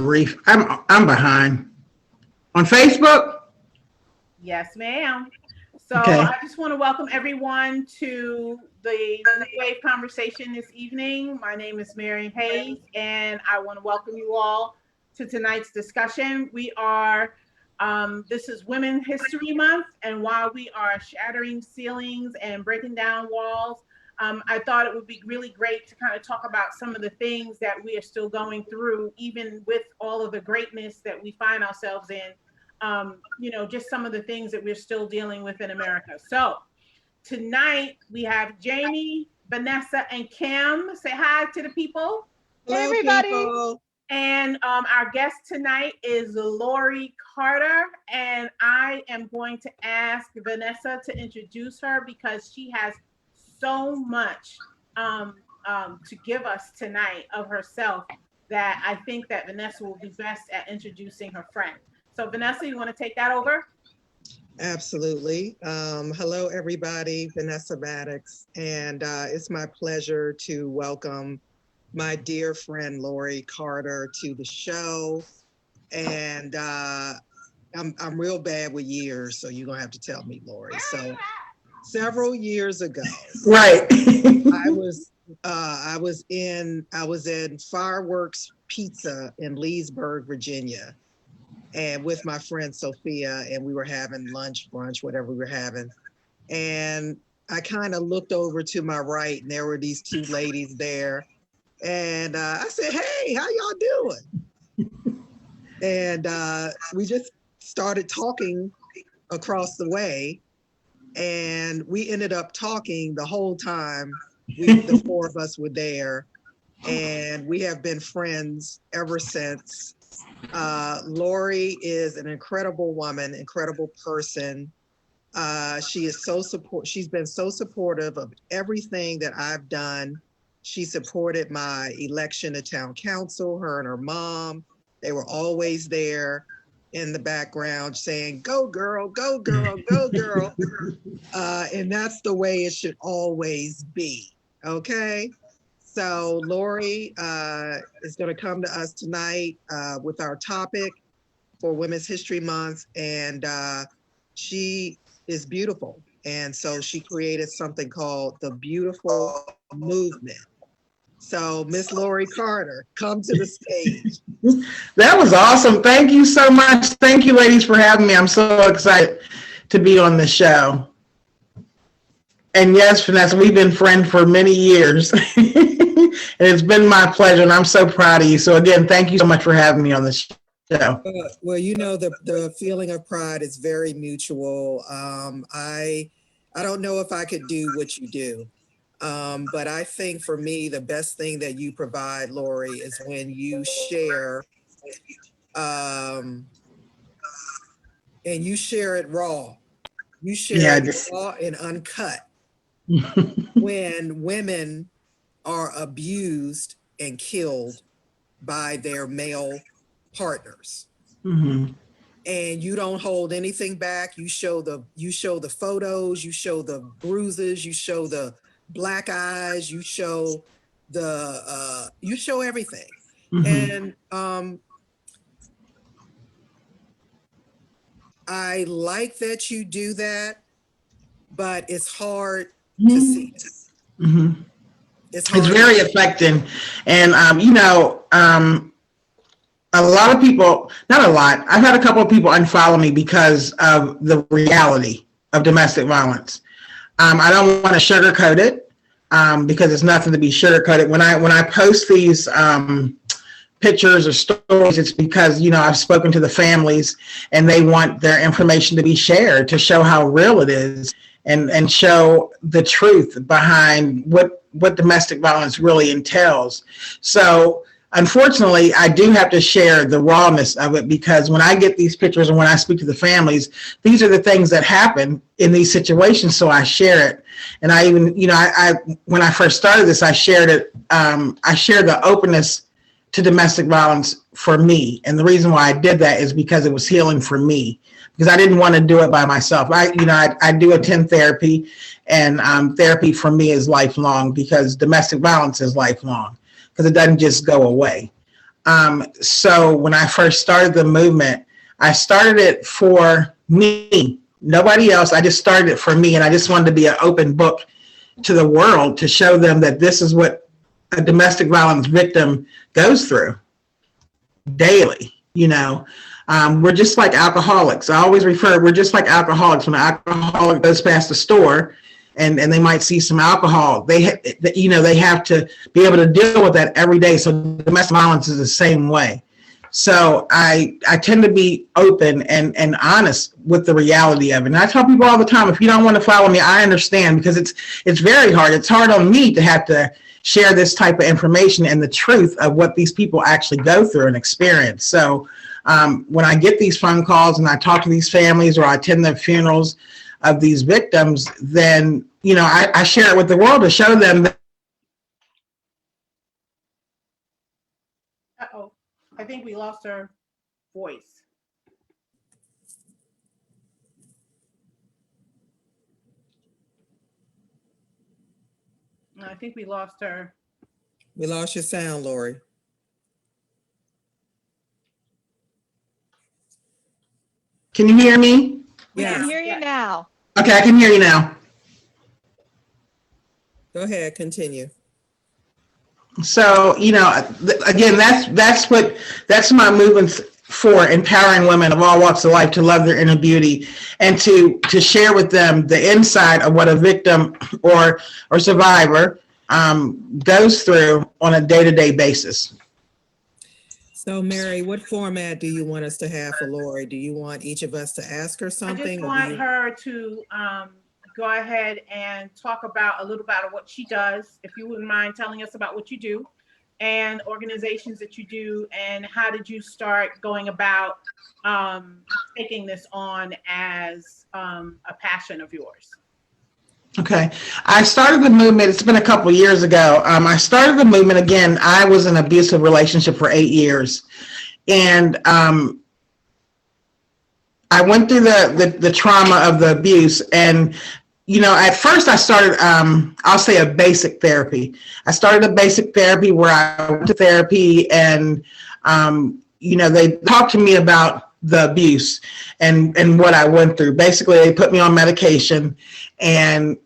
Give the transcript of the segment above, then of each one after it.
Reef. I'm behind. On Facebook? Yes, ma'am. So Okay. I just want to welcome everyone to the Blue Wave conversation this evening. My name is Mary Hayes, and I want to welcome you all to tonight's discussion. This is Women's History Month, and while we are shattering ceilings and breaking down walls, I thought it would be really great to kind of talk about some of the things that we are still going through, even with all of the greatness that we find ourselves in. Just some of the things that we're still dealing with in America. So tonight we have Jamie, Vanessa, and Kim. Say hi to the people. Hey, everybody. And our guest tonight is Lori Carter. And I am going to ask Vanessa to introduce her because she has so much to give us tonight of herself that I think that Vanessa will be best at introducing her friend. So Vanessa, you want to take that over? Absolutely. Hello, everybody. Vanessa Maddox. And it's my pleasure to welcome my dear friend, Lori Carter, to the show. And I'm real bad with years, so you're going to have to tell me, Lori. So several years ago, Right. I was in Fireworks Pizza in Leesburg, Virginia, and with my friend Sophia, and we were having lunch, brunch, whatever we were having. And I kind of looked over to my right, and there were these two ladies there. And I said, "Hey, how y'all doing?" And we just started talking across the way. And we ended up talking the whole time the four of us were there. And we have been friends ever since. Lori is an incredible woman, incredible person. She's been so supportive of everything that I've done. She supported my election to town council, her and her mom. They were always there in the background saying, "Go girl, go girl, go girl." And that's the way it should always be, okay? So Lori is going to come to us tonight with our topic for Women's History Month, and she is beautiful. And so she created something called the Beautiful Movement. So Miss Lori Carter, come to the stage. That was awesome. Thank you so much. Thank you, ladies, for having me. I'm so excited to be on the show. And yes, Vanessa, we've been friends for many years. And it's been my pleasure, and I'm so proud of you. So again, thank you so much for having me on the show. Well, the feeling of pride is very mutual. I don't know if I could do what you do. But I think for me, the best thing that you provide, Lori, is when you share, and you share it raw. You share it raw and uncut. When women are abused and killed by their male partners. Mm-hmm. And you don't hold anything back. You show the photos, you show the bruises, you show the black eyes, you show everything. Mm-hmm. And I like that you do that, but it's hard to see. Mm-hmm. It's very affecting. And a lot of people, not a lot, I've had a couple of people unfollow me because of the reality of domestic violence. I don't want to sugarcoat it because it's nothing to be sugarcoated. When I post these pictures or stories, it's because, I've spoken to the families and they want their information to be shared to show how real it is and show the truth behind what domestic violence really entails. So unfortunately, I do have to share the rawness of it because when I get these pictures and when I speak to the families, these are the things that happen in these situations. So I share it. And I even, when I first started this, I shared it. I shared the openness to domestic violence for me. And the reason why I did that is because it was healing for me, because I didn't want to do it by myself. I do attend therapy, and therapy for me is lifelong because domestic violence is lifelong because it doesn't just go away. So when I first started the movement, I started it for me, nobody else. I just started it for me, and I just wanted to be an open book to the world to show them that this is what a domestic violence victim goes through daily. We're just like alcoholics. I always we're just like alcoholics. When an alcoholic goes past the store and they might see some alcohol, they have to be able to deal with that every day. So domestic violence is the same way. So I tend to be open and honest with the reality of it. And I tell people all the time, if you don't want to follow me, I understand, because it's very hard. It's hard on me to have to share this type of information and the truth of what these people actually go through and experience. So when I get these phone calls and I talk to these families, or I attend the funerals of these victims, then, I share it with the world to show them that. Uh-oh, I think we lost her voice. I think we lost her. We lost your sound, Lori. Can you hear me? We Yeah. can hear you now. Okay, I can hear you now. Go ahead, continue. So, again, that's my movement for empowering women of all walks of life to love their inner beauty, and to share with them the inside of what a victim or survivor goes through on a day-to-day basis. So, Mary, what format do you want us to have for Lori? Do you want each of us to ask her I something? just want her to go ahead and talk about a little about what she does, if you wouldn't mind telling us about what you do and organizations that you do, and how did you start going about taking this on as a passion of yours? Okay. I started the movement, it's been a couple years ago. I started the movement, again, I was in an abusive relationship for 8 years. And I went through the trauma of the abuse. And, at first I started, I'll say a basic therapy. I started a basic therapy where I went to therapy, and, they talked to me about the abuse and what I went through. Basically, they put me on medication, and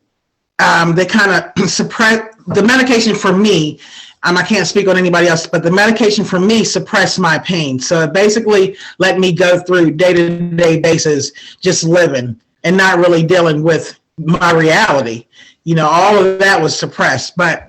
they kind of suppressed the medication for me. I can't speak on anybody else, but the medication for me suppressed my pain. So it basically let me go through day-to-day basis, just living and not really dealing with my reality. All of that was suppressed. But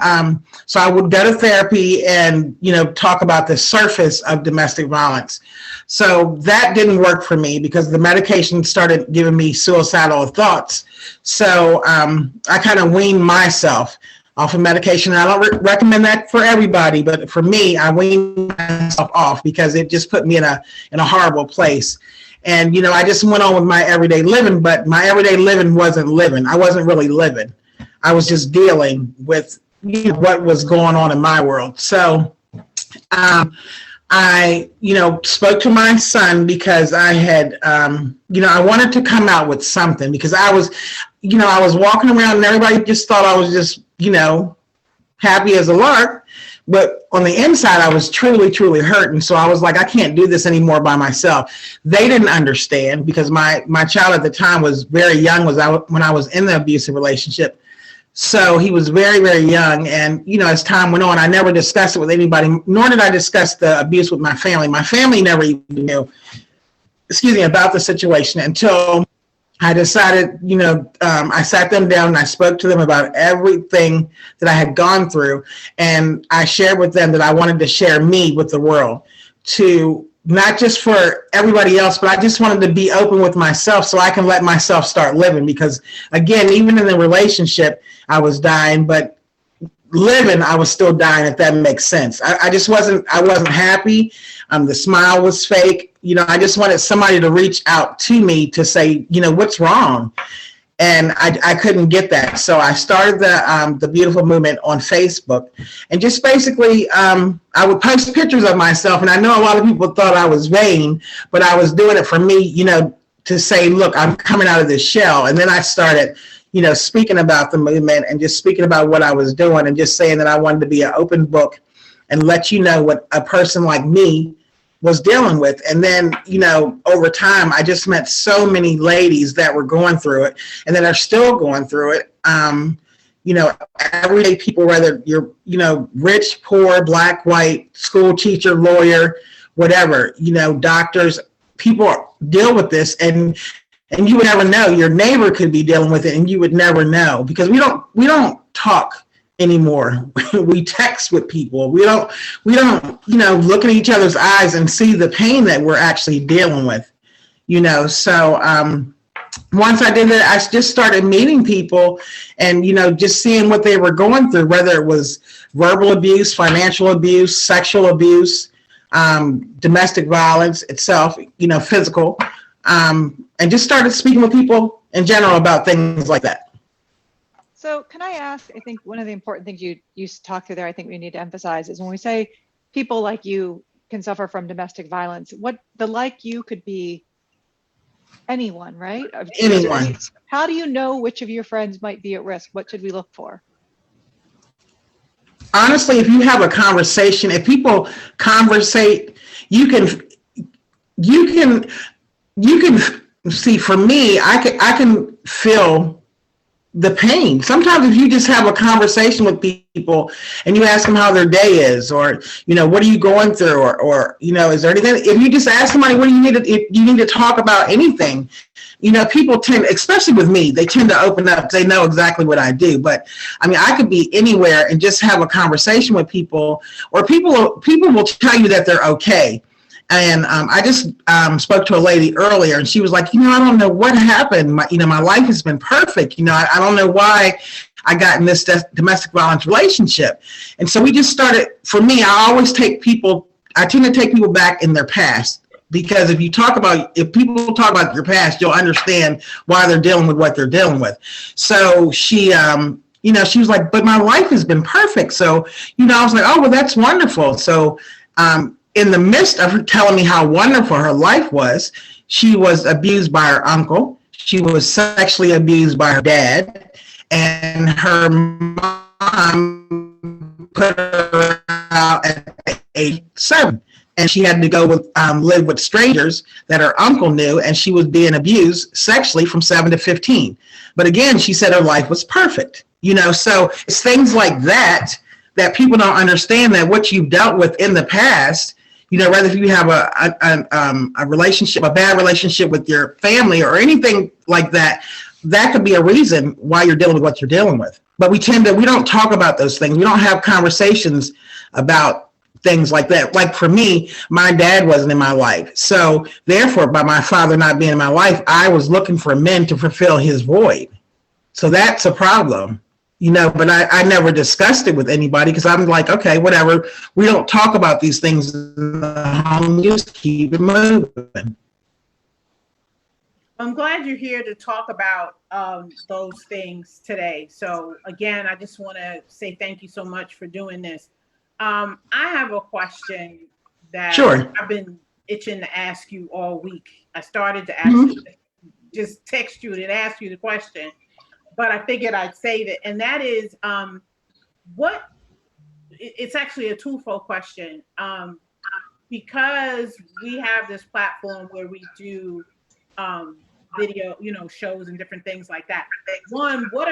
so I would go to therapy and, talk about the surface of domestic violence. So that didn't work for me because the medication started giving me suicidal thoughts. So I kind of weaned myself off of medication. I don't recommend that for everybody, but for me, I weaned myself off because it just put me in a horrible place. And, I just went on with my everyday living, but my everyday living wasn't living. I wasn't really living. I was just dealing with what was going on in my world. So I, spoke to my son because I had, I wanted to come out with something, because I was walking around and everybody just thought I was just, happy as a lark. But on the inside, I was truly, truly hurting. So I was like, I can't do this anymore by myself. They didn't understand because my child at the time was very young, when I was in the abusive relationship. So he was very, very young. And, as time went on, I never discussed it with anybody, nor did I discuss the abuse with my family. My family never even knew, about the situation until I decided, I sat them down and I spoke to them about everything that I had gone through. And I shared with them that I wanted to share me with the world, to not just for everybody else, but I just wanted to be open with myself so I can let myself start living. Because again, even in the relationship, I was dying, but living, I was still dying, if that makes sense. I wasn't happy. The smile was fake. I just wanted somebody to reach out to me to say, what's wrong? And I couldn't get that. So I started the Beautiful Movement on Facebook, and just basically I would post pictures of myself. And I know a lot of people thought I was vain, but I was doing it for me, to say, look, I'm coming out of this shell. And then I started, speaking about the movement and just speaking about what I was doing and just saying that I wanted to be an open book and let you know what a person like me was dealing with. And then, over time, I just met so many ladies that were going through it and that are still going through it. Everyday people, whether you're, rich, poor, black, white, school teacher, lawyer, whatever, doctors, people deal with this, and you would never know. Your neighbor could be dealing with it and you would never know, because we don't talk anymore. We text with people. We don't, look at each other's eyes and see the pain that we're actually dealing with, so, once I did that, I just started meeting people and, just seeing what they were going through, whether it was verbal abuse, financial abuse, sexual abuse, domestic violence itself, physical, and just started speaking with people in general about things like that. So can I ask, I think one of the important things you talked through there, I think we need to emphasize, is when we say people like you can suffer from domestic violence, what the like you could be anyone, right? Anyone. How do you know which of your friends might be at risk? What should we look for? Honestly, if you have a conversation, if people conversate, you can see, for me, I can feel the pain. Sometimes if you just have a conversation with people and you ask them how their day is, or, what are you going through, or, is there anything, if you just ask somebody, what do you need to, if you need to talk about anything, people tend, especially with me, they tend to open up. They know exactly what I do. But I mean, I could be anywhere and just have a conversation with people, or people will tell you that they're okay. And I just spoke to a lady earlier, and she was like, I don't know what happened. My life has been perfect. I don't know why I got in this domestic violence relationship. And so we just started, for me, I tend to take people back in their past, because if people talk about your past, you'll understand why they're dealing with what they're dealing with. So she, she was like, but my life has been perfect. So, I was like, oh, well, that's wonderful. So, in the midst of her telling me how wonderful her life was, she was abused by her uncle. She was sexually abused by her dad, and her mom put her out at age 7. And she had to go live with strangers that her uncle knew, and she was being abused sexually from 7 to 15. But again, she said her life was perfect. So it's things like that people don't understand, that what you've dealt with in the past, whether if you have a relationship, a bad relationship with your family or anything like that, that could be a reason why you're dealing with what you're dealing with. But we don't talk about those things. We don't have conversations about things like that. Like for me, my dad wasn't in my life. So therefore, by my father not being in my life, I was looking for men to fulfill his void. So that's a problem. But I never discussed it with anybody, because I'm like, okay, whatever. We don't talk about these things in the home. Just keep it moving. I'm glad you're here to talk about those things today. So again, I just want to say thank you so much for doing this. I have a question that Sure. I've been itching to ask you all week. I started to actually just text you and ask you the question, but I figured I'd save it. And that is, it's actually a twofold question. Because we have this platform where we do video, shows and different things like that. One, what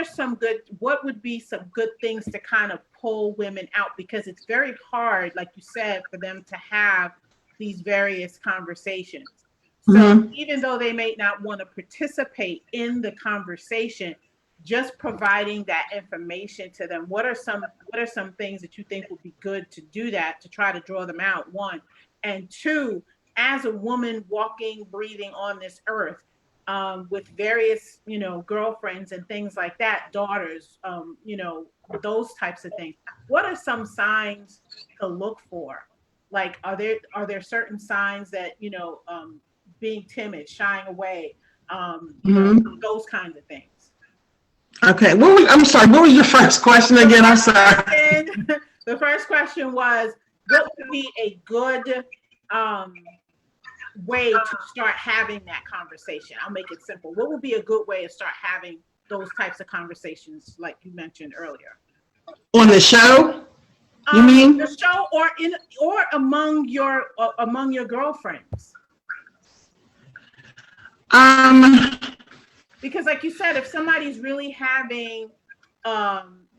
would be some good things to kind of pull women out? Because it's very hard, like you said, for them to have these various conversations. So even though they may not want to participate in the conversation, just providing that information to them. What are some things that you think would be good to do that, to try to draw them out? One, and two, as a woman walking, breathing on this earth, with various, girlfriends and things like that, daughters, those types of things. What are some signs to look for? Like, are there certain signs that, being timid, shying away, those kinds of things? Okay. I'm sorry. What was your first question again? I'm sorry. The first question was, what would be a good way to start having that conversation? I'll make it simple. What would be a good way to start having those types of conversations, like you mentioned earlier? On the show? You mean? The show, or among your girlfriends? Because like you said, if somebody's really having,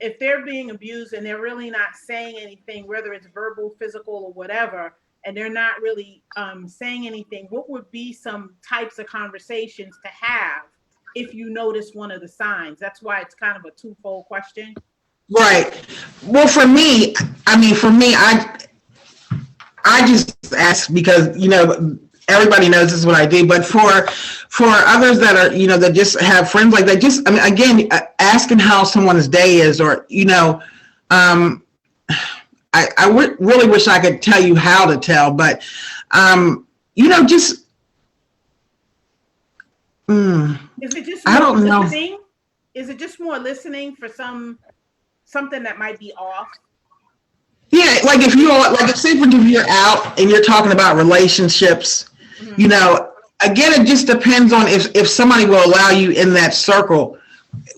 if they're being abused and they're really not saying anything, whether it's verbal, physical, or whatever, and they're not really saying anything, what would be some types of conversations to have if you notice one of the signs? That's why it's kind of a twofold question. Right. Well, for me, I just ask because, you know, everybody knows this is what I do, but for others that are, you know, that just have friends like that, just, I mean, again, asking how someone's day is, or, you know, I really wish I could tell you how to tell, but, you know, just, is it just I don't know. listening? Is it just more listening for something that might be off? Yeah, like if you are, like if say for instance you're out and you're talking about relationships, mm-hmm. you know, again, it just depends on if somebody will allow you in that circle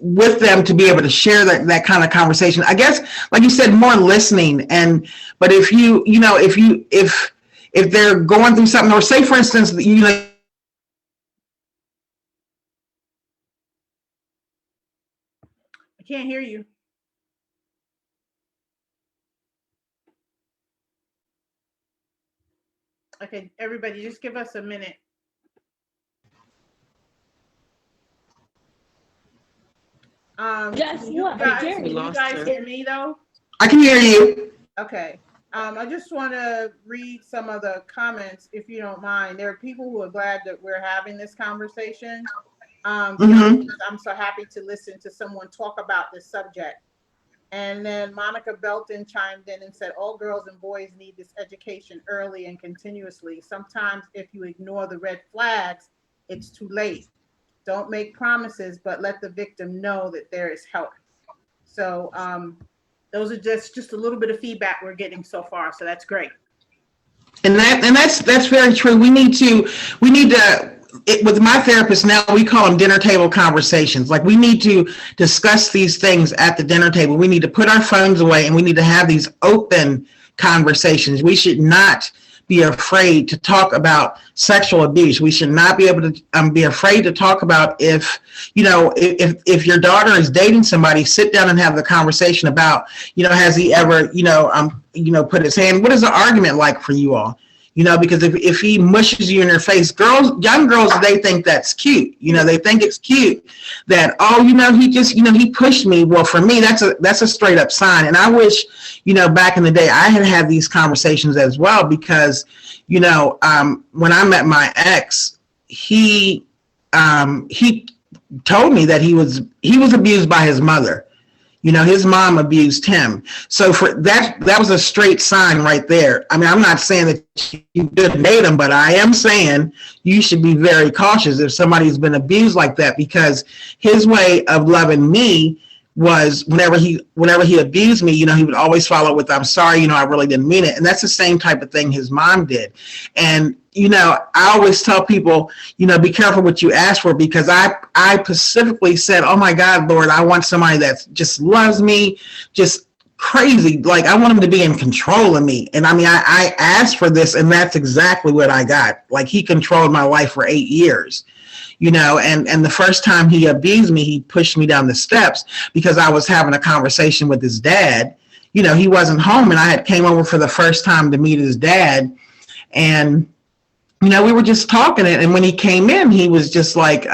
with them to be able to share that kind of conversation. I guess, like you said, more listening. But if if they're going through something, or say for instance, you know, I can't hear you. Okay, everybody, just give us a minute. Guess you what? guys, Jerry, can you guys hear me though? I can hear you. Okay. I just want to read some of the comments, if you don't mind. There are people who are glad that we're having this conversation. Mm-hmm. I'm so happy to listen to someone talk about this subject. And then Monica Belton chimed in and said, all girls and boys need this education early and continuously. Sometimes if you ignore the red flags, it's too late. Don't make promises, but let the victim know that there is help. So those are just a little bit of feedback we're getting so far. So that's great. And that's very true. We need to with my therapist now, we call them dinner table conversations. Like, we need to discuss these things at the dinner table. We need to put our phones away and we need to have these open conversations. We should not be afraid to talk about sexual abuse. We should not be able to be afraid to talk about if your daughter is dating somebody, sit down and have the conversation about, you know, has he ever, put his hand, what is the argument like for you all? You know, because if he mushes you in your face, young girls, they think that's cute. You know, they think it's cute that, oh, you know, he pushed me. Well, for me, that's a straight up sign. And I wish, you know, back in the day, I had these conversations as well, because, you know, when I met my ex, he told me that he was abused by his mother. You know, his mom abused him. So for that was a straight sign right there. I mean, I'm not saying that you didn't date him, but I am saying you should be very cautious if somebody's been abused like that, because his way of loving me was whenever he abused me, you know, he would always follow with, I'm sorry, you know, I really didn't mean it. And that's the same type of thing his mom did. And, you know, I always tell people, you know, be careful what you ask for, because I specifically said, oh my God, Lord, I want somebody that just loves me, just crazy. Like, I want him to be in control of me. And I mean, I asked for this, and that's exactly what I got. Like, he controlled my life for 8 years. You know, and the first time he abused me, he pushed me down the steps because I was having a conversation with his dad. You know, he wasn't home, and I had came over for the first time to meet his dad. And, you know, we were just talking. And when he came in, he was just like,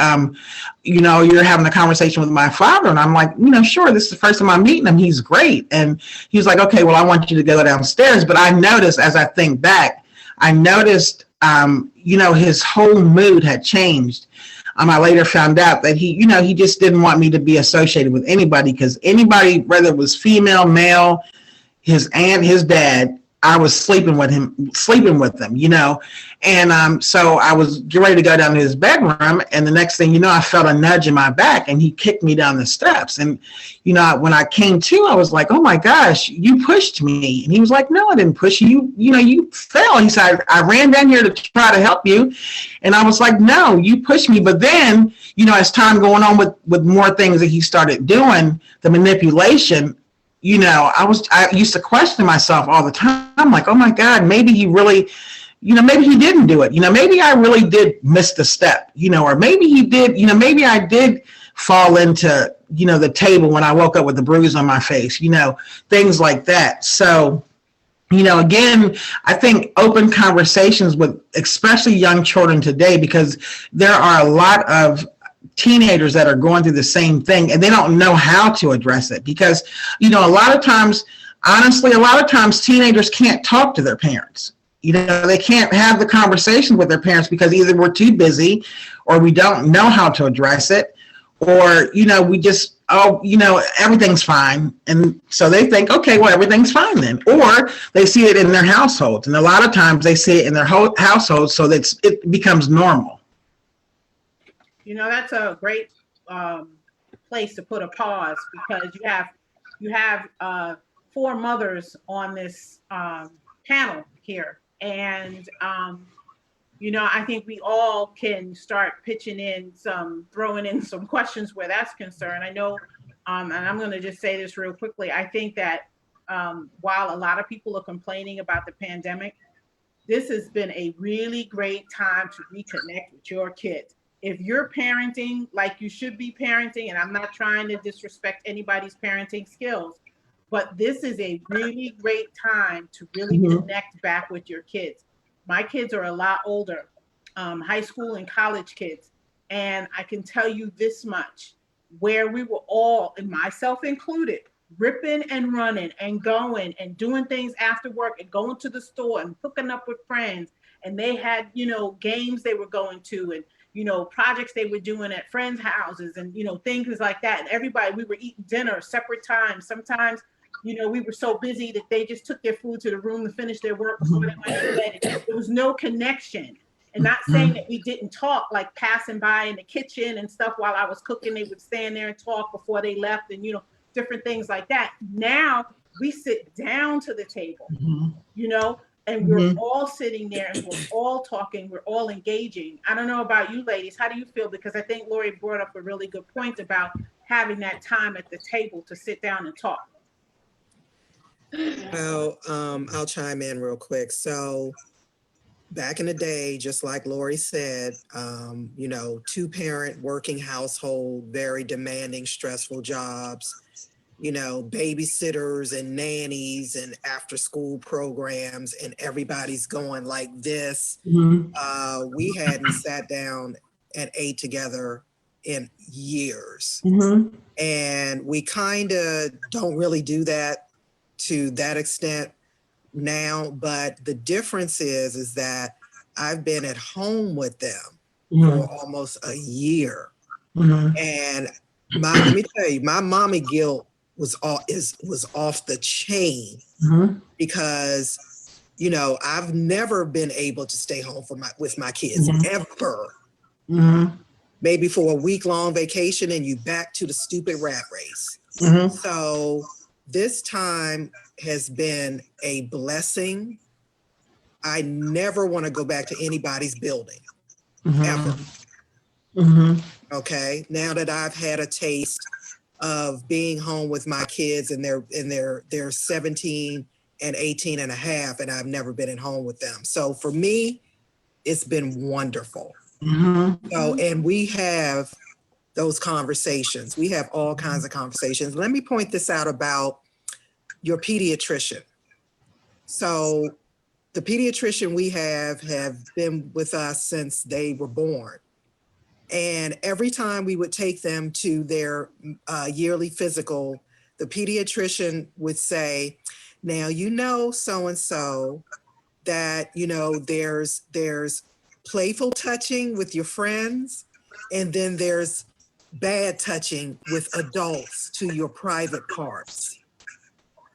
you know, you're having a conversation with my father. And I'm like, you know, sure, this is the first time I'm meeting him. He's great. And he was like, okay, well, I want you to go downstairs. But I noticed, as I think back, you know, his whole mood had changed. I later found out that he just didn't want me to be associated with anybody, because anybody, whether it was female, male, his aunt, his dad, I was sleeping with them, you know. And so I was getting ready to go down to his bedroom, and the next thing you know, I felt a nudge in my back, and he kicked me down the steps. And, you know, when I came to, I was like, oh my gosh, you pushed me. And he was like, no, I didn't push you. You know, you fell. He said, I ran down here to try to help you. And I was like, no, you pushed me. But then, you know, as time going on with more things that he started doing, the manipulation, I used to question myself all the time. I'm like, oh my God, maybe he really, maybe he didn't do it. Maybe I really did miss the step, or maybe he did, maybe I did fall into, the table when I woke up with the bruise on my face, things like that. So, again, I think open conversations with especially young children today, because there are a lot of teenagers that are going through the same thing and they don't know how to address it because, a lot of times, honestly, teenagers can't talk to their parents. They can't have the conversation with their parents because either we're too busy or we don't know how to address it, or, we just, everything's fine. And so they think, okay, well, everything's fine then. Or they see it in their households. And a lot of times they see it in their households, so that it becomes normal. That's a great place to put a pause, because you have 4 mothers on this panel here. And, I think we all can start throwing in some questions where that's concerned. I know, and I'm going to just say this real quickly. I think that while a lot of people are complaining about the pandemic, this has been a really great time to reconnect with your kids. If you're parenting like you should be parenting, and I'm not trying to disrespect anybody's parenting skills, but this is a really great time to really connect back with your kids. My kids are a lot older, high school and college kids. And I can tell you this much, where we were all, and myself included, ripping and running and going and doing things after work and going to the store and hooking up with friends. And they had, games they were going to, and, projects they were doing at friends' houses and, things like that. And we were eating dinner separate times. Sometimes, we were so busy that they just took their food to the room to finish their work before they went to bed. There was no connection. And not saying that we didn't talk, like passing by in the kitchen and stuff while I was cooking, they would stand there and talk before they left and, different things like that. Now we sit down to the table, and we're all sitting there and we're all talking, we're all engaging. I don't know about you ladies, how do you feel? Because I think Lori brought up a really good point about having that time at the table to sit down and talk. Well, I'll chime in real quick. So back in the day, just like Lori said, 2-parent working household, very demanding, stressful jobs, babysitters and nannies and after school programs, and everybody's going like this. We hadn't sat down and ate together in years. And we kind of don't really do that to that extent now, but the difference is that I've been at home with them for almost a year. And let me tell you, my mommy guilt was off the chain because I've never been able to stay home with my kids ever. Maybe for a week-long vacation and you back to the stupid rat race. So this time has been a blessing. I never want to go back to anybody's building, ever. Okay, now that I've had a taste of being home with my kids, and they're 17 and 18 and a half, and I've never been at home with them. So for me, it's been wonderful. So, and we have those conversations. We have all kinds of conversations. Let me point this out about your pediatrician. So the pediatrician we have been with us since they were born. And every time we would take them to their yearly physical, the pediatrician would say, now, so-and-so that, there's playful touching with your friends, and then there's bad touching with adults to your private parts.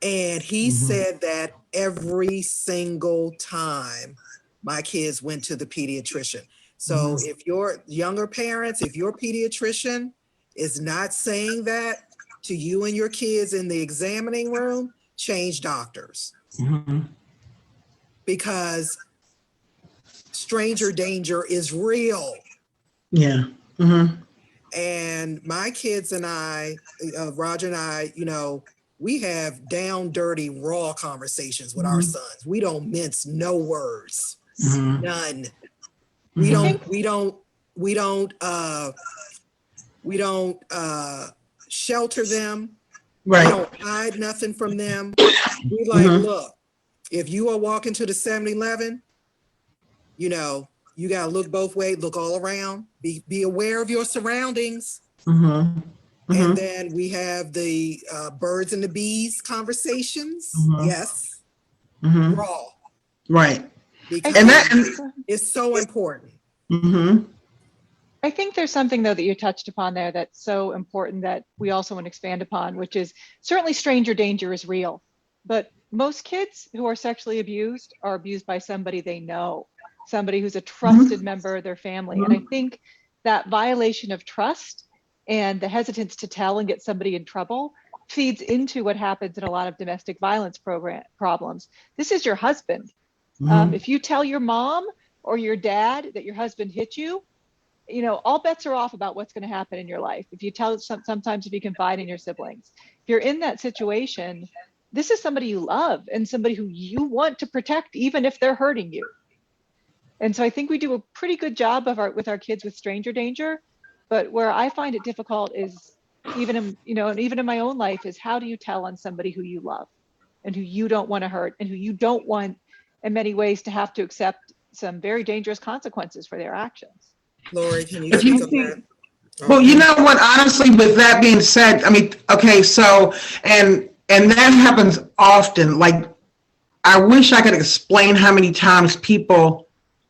And he said that every single time my kids went to the pediatrician. So if your younger parents, if your pediatrician is not saying that to you and your kids in the examining room, change doctors. Because stranger danger is real. Yeah. And my kids and I, Roger and I, we have down dirty, raw conversations with our sons. We don't mince no words, none. We don't shelter them. Right. We don't hide nothing from them. We like, look, if you are walking to the 7-Eleven, you know, you gotta look both ways, look all around, be aware of your surroundings. And then we have the birds and the bees conversations. Yes. Raw. Right. Because And that it's so important. I think there's something though that you touched upon there that's so important that we also want to expand upon, which is certainly stranger danger is real, but most kids who are sexually abused are abused by somebody they know, somebody who's a trusted member of their family. And I think that violation of trust and the hesitance to tell and get somebody in trouble feeds into what happens in a lot of domestic violence problems. This is your husband. If you tell your mom or your dad that your husband hit you, you know, all bets are off about what's going to happen in your life. If you tell sometimes if you confide in your siblings, if you're in that situation, this is somebody you love and somebody who you want to protect, even if they're hurting you. And so I think we do a pretty good job with our kids with stranger danger, but where I find it difficult is even in my own life is how do you tell on somebody who you love and who you don't want to hurt and who you don't want in many ways to have to accept some very dangerous consequences for their actions. Lori, can you speak on that? Well, you know what, honestly, with that being said, I mean, okay, so, and that happens often. Like, I wish I could explain how many times people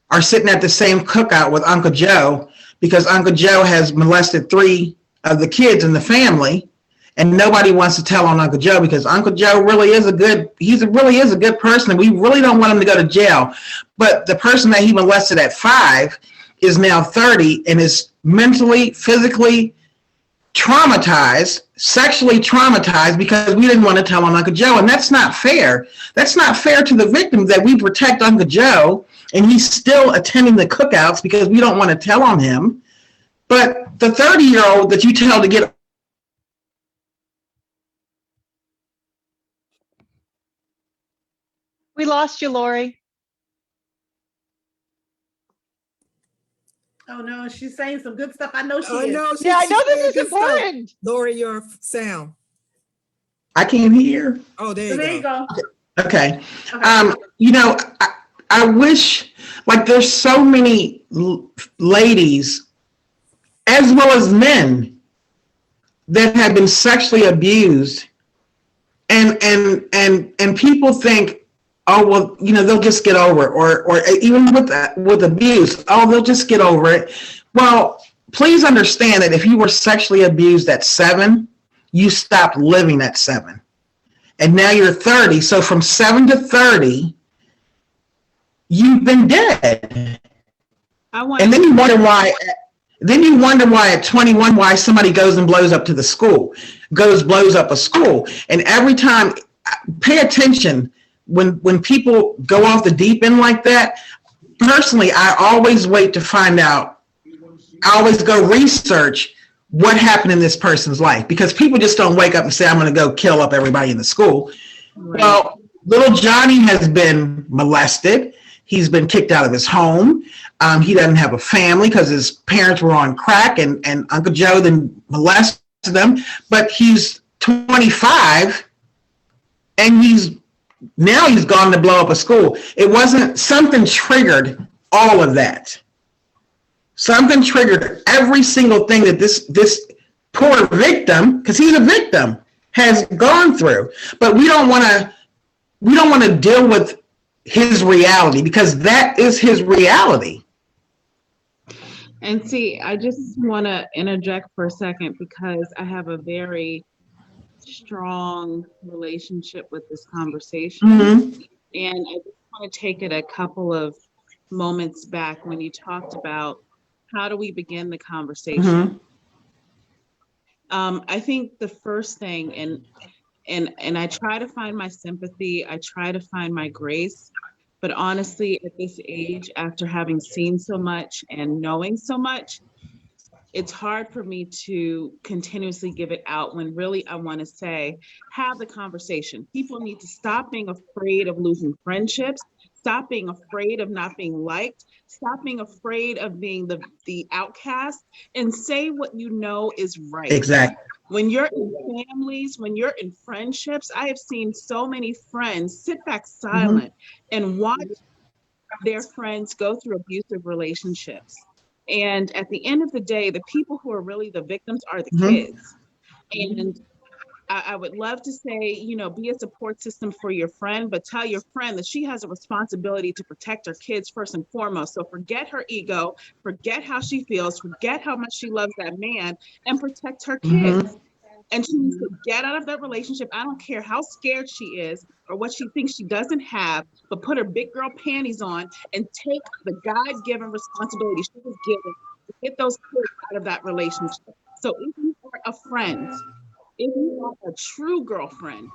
are sitting at the same cookout with Uncle Joe because Uncle Joe has molested 3 of the kids in the family, and nobody wants to tell on Uncle Joe because Uncle Joe really is a good person, and we really don't want him to go to jail. But the person that he molested at 5 is now 30 and is mentally, physically traumatized, sexually traumatized because we didn't want to tell on Uncle Joe. And that's not fair. That's not fair to the victim that we protect Uncle Joe and he's still attending the cookouts because we don't want to tell on him. But the 30-year-old that you tell to get We lost you, Lori. Oh no, she's saying some good stuff. I know she is. No, Yeah, I know this is good important. Stuff. Lori, your sound. I can't hear. Oh, there So you go. Okay. You know, I wish, like, there's so many ladies as well as men that have been sexually abused, and people think, oh, well, you know, they'll just get over it, or even with abuse, oh, they'll just get over it. Well, please understand that if you were sexually abused at 7, you stopped living at 7. And now you're 30. So from 7 to 30, you've been dead. And then you wonder why. Then you wonder why at 21, why somebody goes and blows up a school. And every time, pay attention. When people go off the deep end like that, personally, I always wait to find out. I always go research what happened in this person's life, because people just don't wake up and say, I'm going to go kill up everybody in the school. Right. Well, little Johnny has been molested. He's been kicked out of his home. He doesn't have a family because his parents were on crack, and Uncle Joe then molested them. But he's 25 and he's gone to blow up a school. It wasn't, something triggered all of that. Something triggered every single thing that this poor victim, because he's a victim, has gone through. But we don't want to deal with his reality, because that is his reality. And see, I just want to interject for a second, because I have a very strong relationship with this conversation. Mm-hmm. And I just want to take it a couple of moments back when you talked about how do we begin the conversation. Mm-hmm. I think the first thing, and I try to find my sympathy, I try to find my grace, but honestly, at this age, after having seen so much and knowing so much, it's hard for me to continuously give it out when really I want to say, have the conversation. People need to stop being afraid of losing friendships, stop being afraid of not being liked, stop being afraid of being the outcast, and say what you know is right. Exactly. When you're in families, when you're in friendships, I have seen so many friends sit back silent and watch their friends go through abusive relationships. And at the end of the day, the people who are really the victims are the kids. And I would love to say, you know, be a support system for your friend, but tell your friend that she has a responsibility to protect her kids first and foremost. So forget her ego, forget how she feels, forget how much she loves that man, and protect her kids. And she needs to get out of that relationship. I don't care how scared she is or what she thinks she doesn't have, but put her big girl panties on and take the God-given responsibility she was given to get those kids out of that relationship. So if you are a friend, if you are a true girlfriend,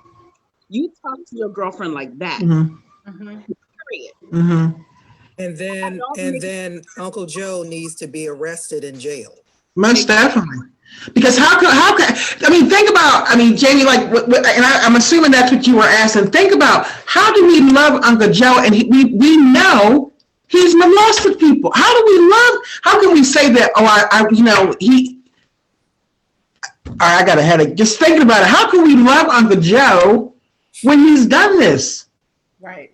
you talk to your girlfriend like that. Period. And then Uncle Joe needs to be arrested in jail. Most definitely. Because how can, I mean, think about, I mean, Jamie, like, and I'm assuming that's what you were asking. Think about, how do we love Uncle Joe? And we know he's molested people. How do we love, how can we say that, oh, you know, I got a headache. Just thinking about it. How can we love Uncle Joe when he's done this? Right.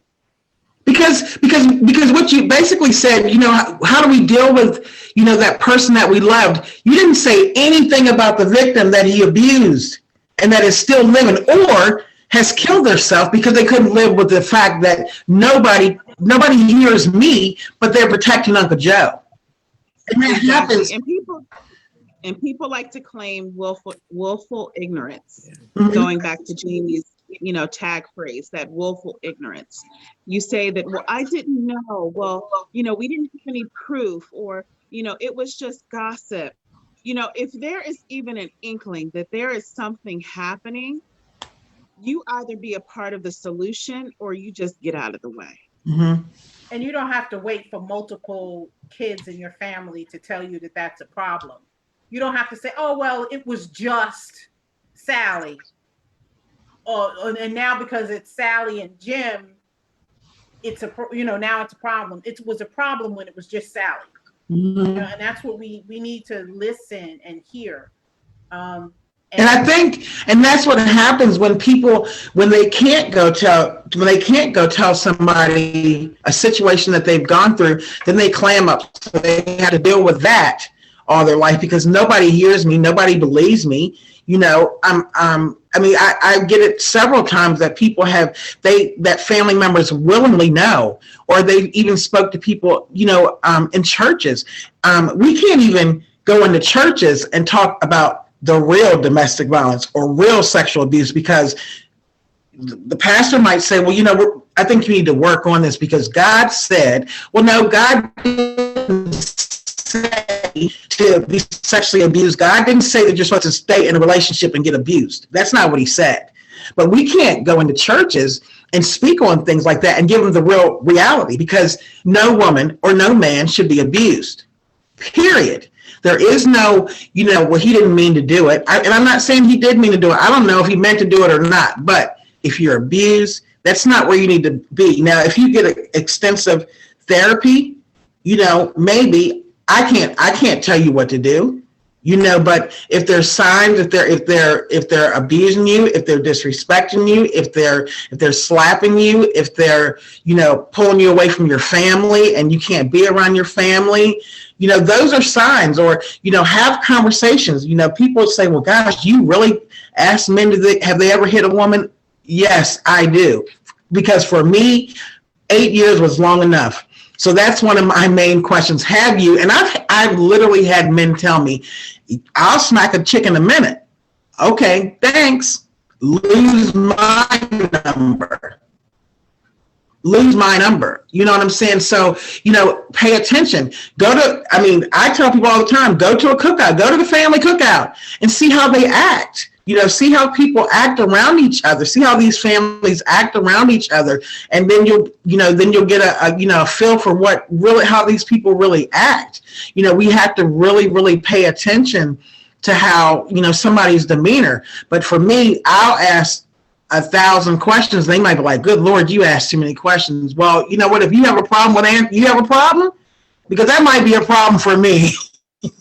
Because what you basically said, you know, how do we deal with, you know, that person that we loved? You didn't say anything about the victim that he abused and that is still living or has killed herself because they couldn't live with the fact that nobody hears me, but they're protecting Uncle Joe. And that happens. And people like to claim willful ignorance. Going back to Jamie's, you know, tag phrase, that willful ignorance. You say that, well, I didn't know. Well, you know, we didn't have any proof, or, you know, it was just gossip. You know, if there is even an inkling that there is something happening, you either be a part of the solution or you just get out of the way. And you don't have to wait for multiple kids in your family to tell you that that's a problem. You don't have to say, oh, well, it was just Sally. And now because it's Sally and Jim, it's now it's a problem. It was a problem when it was just Sally. You know, and that's what we need to listen and hear. And I think, and that's what happens when people, when they can't go tell somebody a situation that they've gone through, then they clam up. So they have to deal with that all their life because nobody hears me, nobody believes me. You know, I mean, I get it several times that people that family members willingly know, or they even spoke to people, you know, in churches. We can't even go into churches and talk about the real domestic violence or real sexual abuse because the pastor might say, well, you know, I think you need to work on this because God said, well, no, God didn't say to be sexually abused. God didn't say that you're supposed to stay in a relationship and get abused. That's not what he said. But we can't go into churches and speak on things like that and give them the real reality because no woman or no man should be abused, period. There is no, you know, well, he didn't mean to do it. And I'm not saying he did mean to do it. I don't know if he meant to do it or not. But if you're abused, that's not where you need to be. Now, if you get extensive therapy, you know, maybe I can't tell you what to do, you know, but if there's signs, if they're abusing you, if they're disrespecting you, if they're slapping you, if they're, you know, pulling you away from your family and you can't be around your family, you know, those are signs. Or, you know, have conversations. You know, people say, well, gosh, you really ask men, have they ever hit a woman? Yes, I do. Because for me, 8 years was long enough. So that's one of my main questions. Have you? And I've literally had men tell me, I'll smack a chick in a minute. Okay, thanks. Lose my number. You know what I'm saying? So, you know, pay attention. I tell people all the time, go to a cookout, go to the family cookout and see how they act. see how people act around each other, see how these families act around each other. And then you'll get a feel for how these people really act. We have to really, really pay attention to how, somebody's demeanor. But for me, I'll ask 1,000 questions. They might be like, good Lord, you asked too many questions. Well, you know what, if you have a problem with you have a problem, because that might be a problem for me.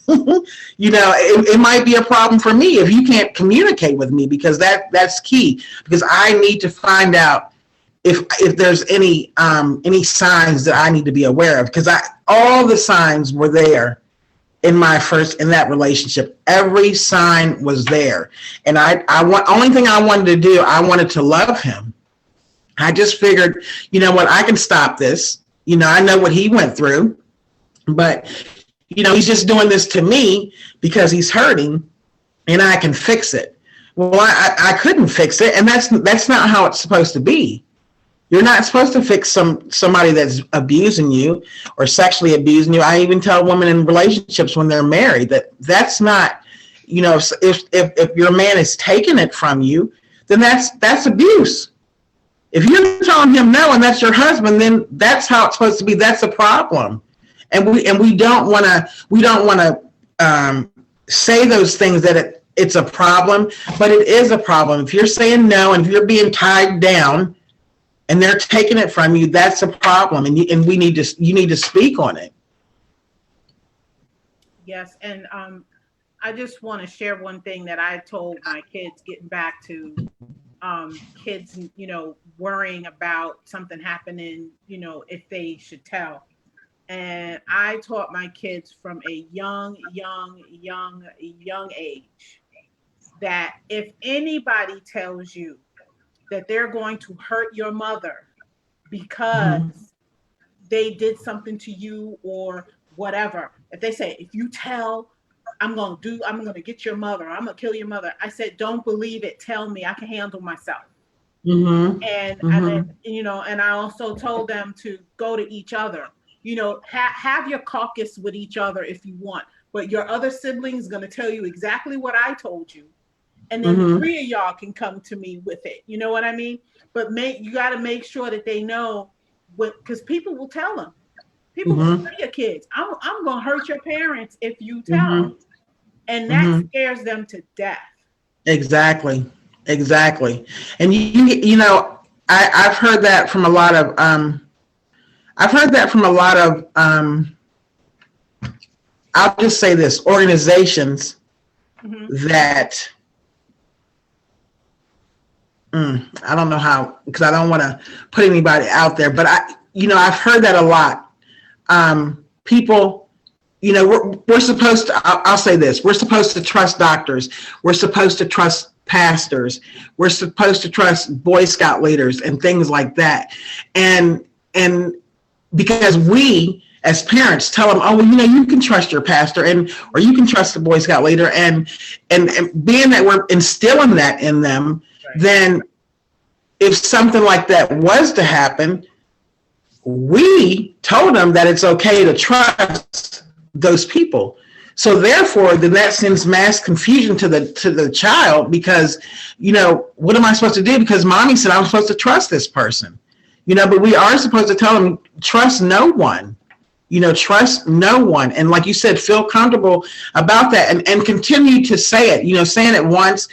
It might be a problem for me if you can't communicate with me, because that's key, because I need to find out if there's any signs that I need to be aware of, because all the signs were there in that relationship. Every sign was there. And only thing I wanted to do, I wanted to love him. I just figured, I can stop this. I know what he went through, but he's just doing this to me because he's hurting, and I can fix it. Well, I couldn't fix it, and that's not how it's supposed to be. You're not supposed to fix somebody that's abusing you or sexually abusing you. I even tell women in relationships when they're married that's not, if your man is taking it from you, then that's abuse. If you're telling him no and that's your husband, then that's how it's supposed to be. That's a problem. And we don't want to say those things that it's a problem, but it is a problem. If you're saying no and if you're being tied down and they're taking it from you, that's a problem, and you need to speak on it. Yes, and I just want to share one thing that I told my kids, getting back to kids, worrying about something happening, if they should tell. And I taught my kids from a young age that if anybody tells you that they're going to hurt your mother because they did something to you or whatever, if they say, if you tell, I'm going to get your mother, I'm going to kill your mother, I said, don't believe it. Tell me, I can handle myself. And then, and I also told them to go to each other. Have your caucus with each other if you want, but your other siblings going to tell you exactly what I told you. And then the three of y'all can come to me with it. You know what I mean? But you got to make sure that they know because people will tell them. People will tell your kids, I'm going to hurt your parents if you tell them. And that scares them to death. Exactly. And I've heard that from a lot of, I'll just say this, organizations that, I don't know how, because I don't want to put anybody out there, but I've heard that a lot. People, we're supposed to, I'll say this, we're supposed to trust doctors. We're supposed to trust pastors. We're supposed to trust Boy Scout leaders and things like that. And because we as parents tell them, oh, well, you can trust your pastor or you can trust the Boy Scout leader. And being that we're instilling that in them, then if something like that was to happen, we told them that it's okay to trust those people. So therefore, then that sends mass confusion to the child because, what am I supposed to do? Because mommy said I'm supposed to trust this person, but we are supposed to tell them, trust no one, trust no one. And like you said, feel comfortable about that and continue to say it, saying it once,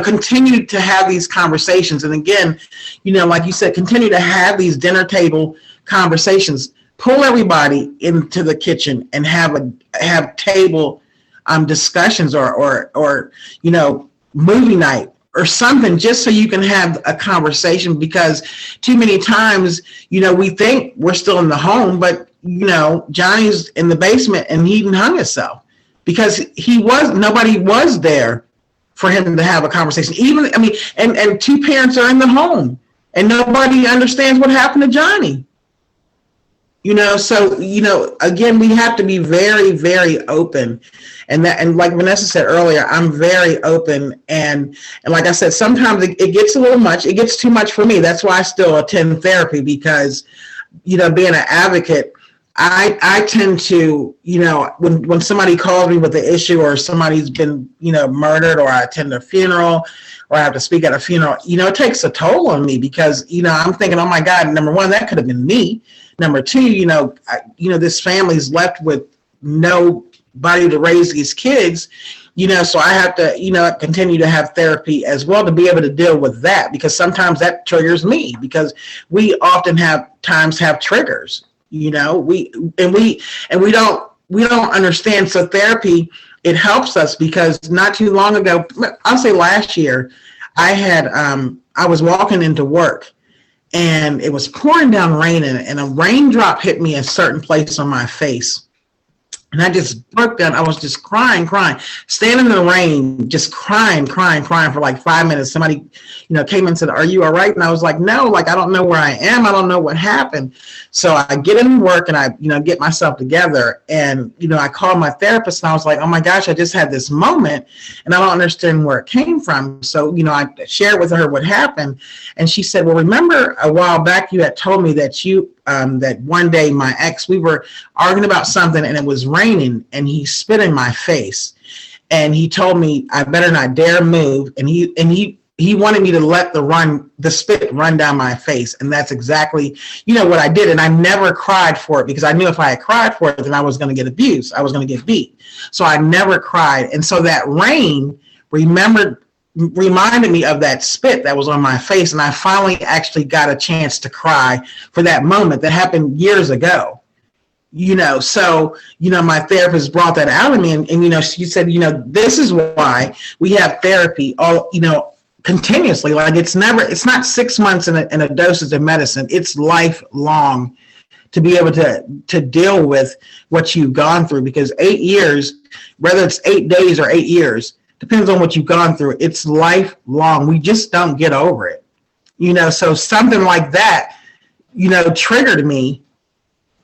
continue to have these conversations. And again, like you said, continue to have these dinner table conversations. Pull everybody into the kitchen and have table discussions or movie night or something, just so you can have a conversation, because too many times, we think we're still in the home, but Johnny's in the basement and he hung himself because nobody was there for him to have a conversation. And two parents are in the home and nobody understands what happened to Johnny. So, again, we have to be very, very open. And like Vanessa said earlier, I'm very open. And like I said, sometimes it gets a little much. It gets too much for me. That's why I still attend therapy because, being an advocate, I tend to, when somebody calls me with an issue or somebody's been, murdered, or I attend a funeral or I have to speak at a funeral, it takes a toll on me because, I'm thinking, oh my God, number one, that could have been me. Number two, this family's left with nobody to raise these kids, so I have to, continue to have therapy as well to be able to deal with that, because sometimes that triggers me, because we often have triggers, we don't understand. So therapy, it helps us, because not too long ago, I'll say last year, I was walking into work and it was pouring down rain, and a raindrop hit me a certain place on my face. And I just broke down. I was just crying, standing in the rain, just crying for like 5 minutes. Somebody, came and said, "Are you all right?" And I was like, "No, I don't know where I am. I don't know what happened." So I get in work and I, get myself together, and, I called my therapist and I was like, "Oh my gosh, I just had this moment and I don't understand where it came from." So, I shared with her what happened, and she said, "Well, remember a while back you had told me that that one day my ex, we were arguing about something and it was raining and he spit in my face, and he told me I better not dare move, and he wanted me to let the spit run down my face." And that's exactly, what I did. And I never cried for it, because I knew if I had cried for it, then I was going to get abused. I was going to get beat. So I never cried. And so that rain reminded me of that spit that was on my face. And I finally actually got a chance to cry for that moment that happened years ago. So, my therapist brought that out of me, and she said, this is why we have therapy all, continuously. Like it's not 6 months in a dosage of medicine. It's lifelong to be able to deal with what you've gone through, because 8 years, whether it's 8 days or 8 years, depends on what you've gone through. It's lifelong. We just don't get over it. So something like that, triggered me,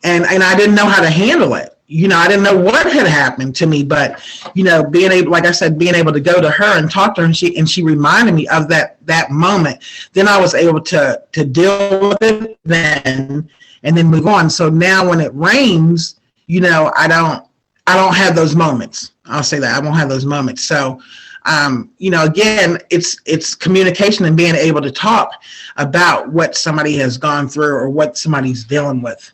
and I didn't know how to handle it. I didn't know what had happened to me, but, being able, like I said, being able to go to her and talk to her, and she reminded me of that moment. Then I was able to deal with it then, and then move on. So now when it rains, I don't have those moments. I'll say that I won't have those moments. So, again, it's communication and being able to talk about what somebody has gone through or what somebody's dealing with.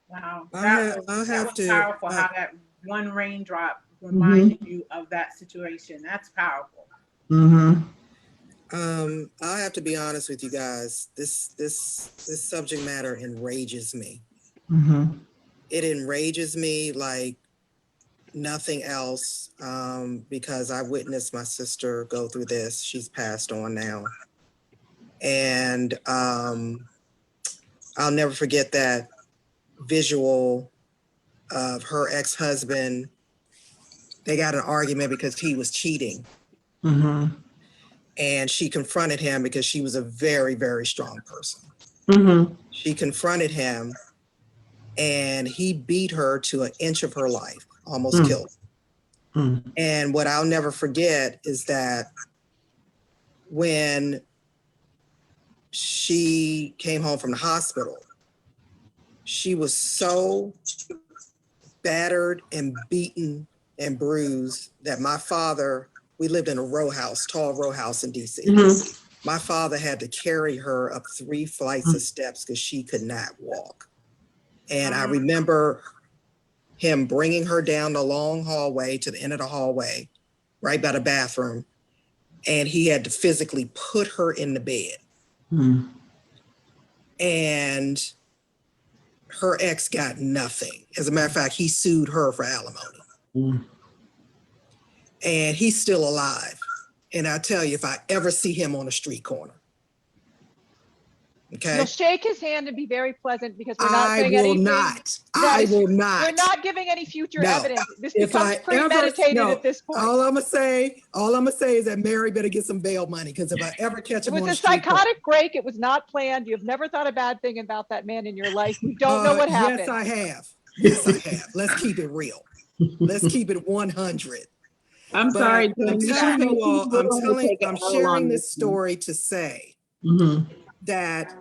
Wow, I'll have was to, powerful. How that one raindrop reminded you of that situation. That's powerful. Mm-hmm. I'll have to be honest with you guys. This subject matter enrages me. Mm-hmm. It enrages me like nothing else, because I witnessed my sister go through this. She's passed on now. And I'll never forget that visual of her ex-husband. They got an argument because he was cheating. Mm-hmm. And she confronted him because she was a very, very strong person. Mm-hmm. She confronted him, and he beat her to an inch of her life, almost killed her. Mm-hmm. And what I'll never forget is that when she came home from the hospital, she was so battered and beaten and bruised that my father, we lived in a tall row house in DC. Mm-hmm. My father had to carry her up 3 flights of steps because she could not walk. And I remember him bringing her down the long hallway to the end of the hallway, right by the bathroom. And he had to physically put her in the bed. Mm-hmm. And her ex got nothing. As a matter of fact, he sued her for alimony. Mm-hmm. And he's still alive. And I tell you, if I ever see him on a street corner, okay? You'll shake his hand and be very pleasant, because we're not saying I will anything. not. No, I will not. We're not giving any future No. evidence. This If becomes I premeditated ever, no, at this point. all I'm gonna say is that Mary better get some bail money, because if I ever catch It him was on a the street corner, psychotic break. It was not planned. You've never thought a bad thing about that man in your life. You don't know what happened. Yes, I have. Yes, I have. Let's keep it real. Let's keep it 100. I'm But sorry, I'm Jen, telling you all, I'm take an I'm L sharing on this one. story to say Mm-hmm. that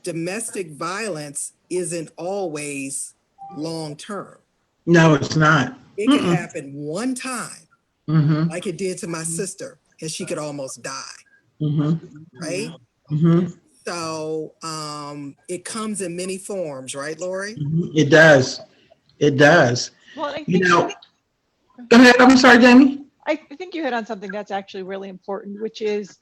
domestic violence isn't always long-term. No, it's not. It can happen one time, Mm-hmm. like it did to my sister, and she could almost die, Mm-hmm. right? Mm-hmm. So it comes in many forms, right, Lori? It does. It does. Well, I You think, know, go ahead. I'm sorry, Jamie. I think you hit on something that's actually really important, which is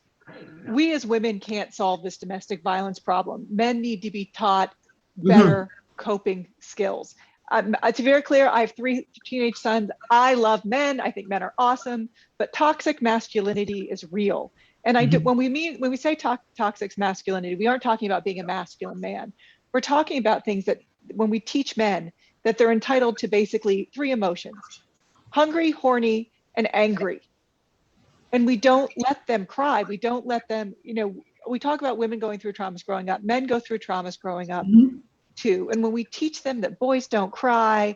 we as women can't solve this domestic violence problem. Men need to be taught better coping skills. To be very clear, I have 3 teenage sons. I love men. I think men are awesome, but toxic masculinity is real. And I do, when we say toxic masculinity, we aren't talking about being a masculine man. We're talking about things that when we teach men that they're entitled to basically 3 emotions: hungry, horny, and angry. And we don't let them cry. We don't let them, we talk about women going through traumas growing up. Men go through traumas growing up too. And when we teach them that boys don't cry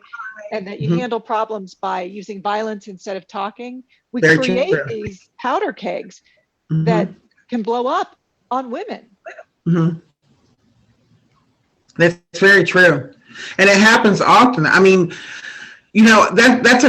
and that you handle problems by using violence instead of talking, we create these powder kegs that can blow up on women. That's very true. And it happens often. I mean, that's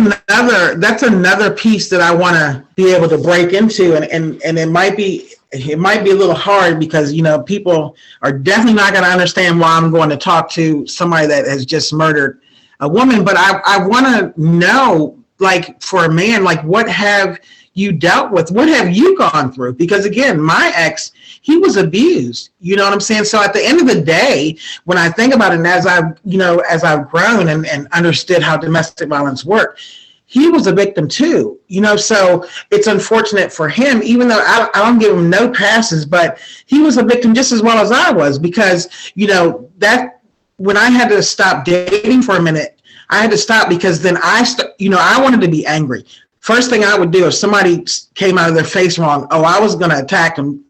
another piece that I want to be able to break into, and it might be a little hard because people are definitely not going to understand why I'm going to talk to somebody that has just murdered a woman. But I want to know, like, for a man, like, what have you dealt with? What have you gone through? Because again, my ex, he was abused. You know what I'm saying? So at the end of the day, when I think about it, and as I've grown and understood how domestic violence worked, he was a victim too. So it's unfortunate for him, even though I don't give him no passes, but he was a victim just as well as I was, because that when I had to stop dating for a minute, I had to stop because then I wanted to be angry. First thing I would do if somebody came out of their face wrong, I was going to attack them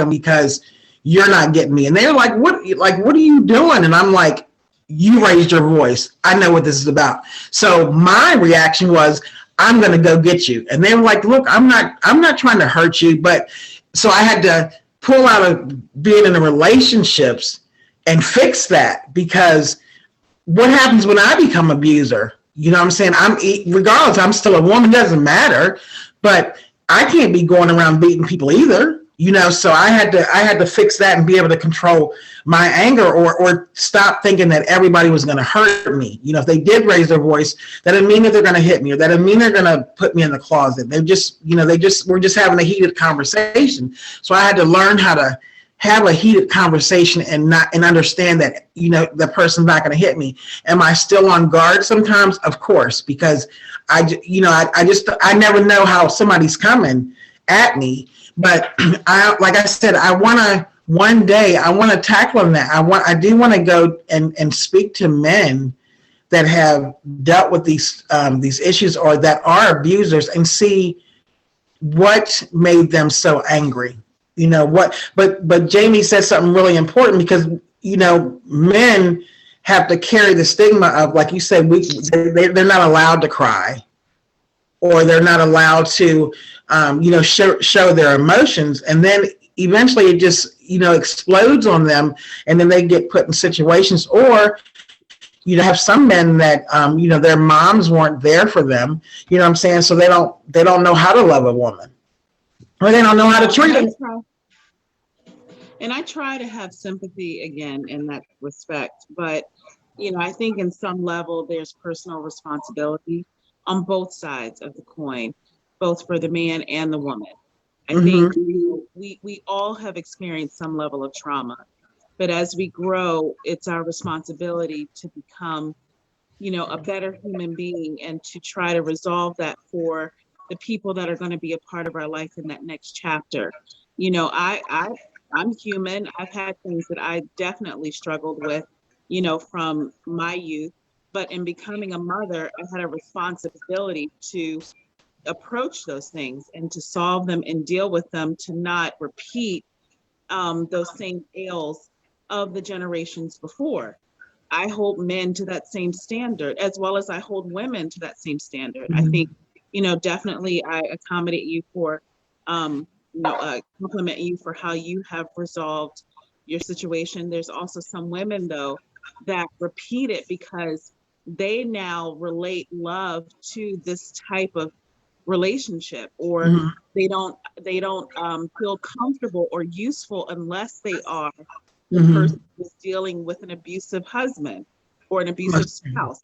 because you're not getting me. And they're like, what are you doing? And I'm like, you raised your voice. I know what this is about. So my reaction was, I'm going to go get you. And they were like, look, I'm not trying to hurt you. But so I had to pull out of being in the relationships and fix that, because what happens when I become abuser? You know what I'm saying? Regardless, I'm still a woman, doesn't matter, but I can't be going around beating people either, so I had to fix that and be able to control my anger or stop thinking that everybody was going to hurt me. If they did raise their voice, that didn't mean that they're going to hit me, or that didn't mean they're going to put me in the closet. We're just having a heated conversation. So I had to learn how to have a heated conversation and understand that, the person's not going to hit me. Am I still on guard sometimes? Of course, because I never know how somebody's coming at me. But like I said, one day I want to tackle that. I do want to go and speak to men that have dealt with these issues or that are abusers and see what made them so angry. But Jamie said something really important, because men have to carry the stigma of, like you said, they're not allowed to cry, or they're not allowed to show their emotions, and then eventually it just explodes on them, and then they get put in situations. Or have some men that their moms weren't there for them, what I'm saying, so they don't know how to love a woman, or they don't know how to treat them. And I try to have sympathy again in that respect, but I think in some level there's personal responsibility on both sides of the coin, both for the man and the woman. I think we all have experienced some level of trauma, but as we grow, it's our responsibility to become, a better human being, and to try to resolve that for the people that are going to be a part of our life in that next chapter. I'm human. I've had things that I definitely struggled with, from my youth. But in becoming a mother, I had a responsibility to approach those things and to solve them and deal with them, to not repeat those same ills of the generations before. I hold men to that same standard, as well as I hold women to that same standard. I think, definitely I accommodate you for compliment you for how you have resolved your situation. There's also some women, though, that repeat it because they now relate love to this type of relationship, or they don't feel comfortable or useful unless they are the person who's dealing with an abusive husband or an abusive spouse.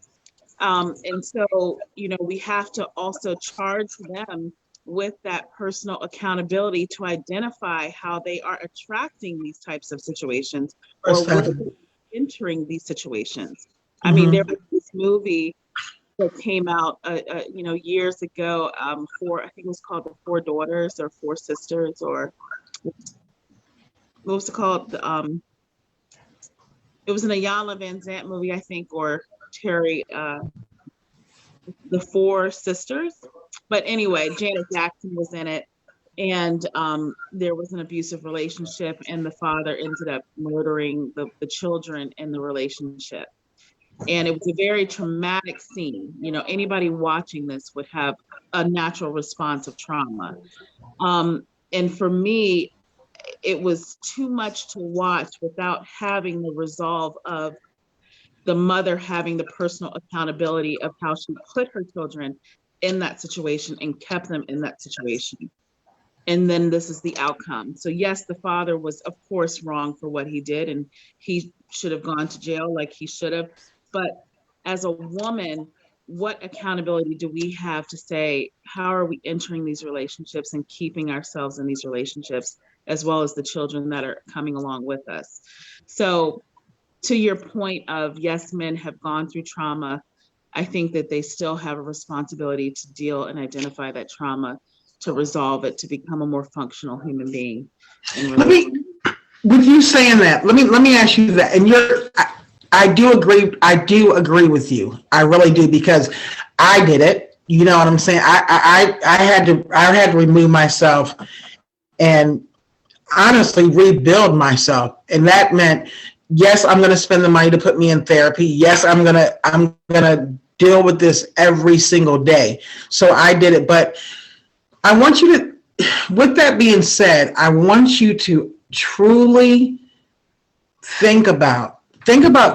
And so, you know, we have to also charge them with that personal accountability to identify how they are attracting these types of situations or entering these situations. I mean, there was this movie that came out, you know, years ago, I think it was called The Four Daughters or Four Sisters, or what was it called? It was an Iyanla Vanzant movie, I think, or Terry, The Four Sisters. But anyway, Janet Jackson was in it, and there was an abusive relationship, and the father ended up murdering the children in the relationship. And it was a very traumatic scene. You know, anybody watching this would have a natural response of trauma. And for me, it was too much to watch without having the resolve of the mother having the personal accountability of how she put her children in that situation and kept them in that situation. And then this is the outcome. So yes, the father was, of course, wrong for what he did, and he should have gone to jail like he should have. But as a woman, what accountability do we have to say, how are we entering these relationships and keeping ourselves in these relationships, as well as the children that are coming along with us? So to your point of, yes, men have gone through trauma, I think that they still have a responsibility to deal and identify that trauma, to resolve it, to become a more functional human being. With you saying that, let me ask you that. And I do agree with you. I really do, because I did it. You know what I'm saying? I had to remove myself and honestly rebuild myself. And that meant, yes, I'm going to spend the money to put me in therapy. Yes, I'm going to deal with this every single day. So I did it. But I want you to, with that being said, I want you to truly think about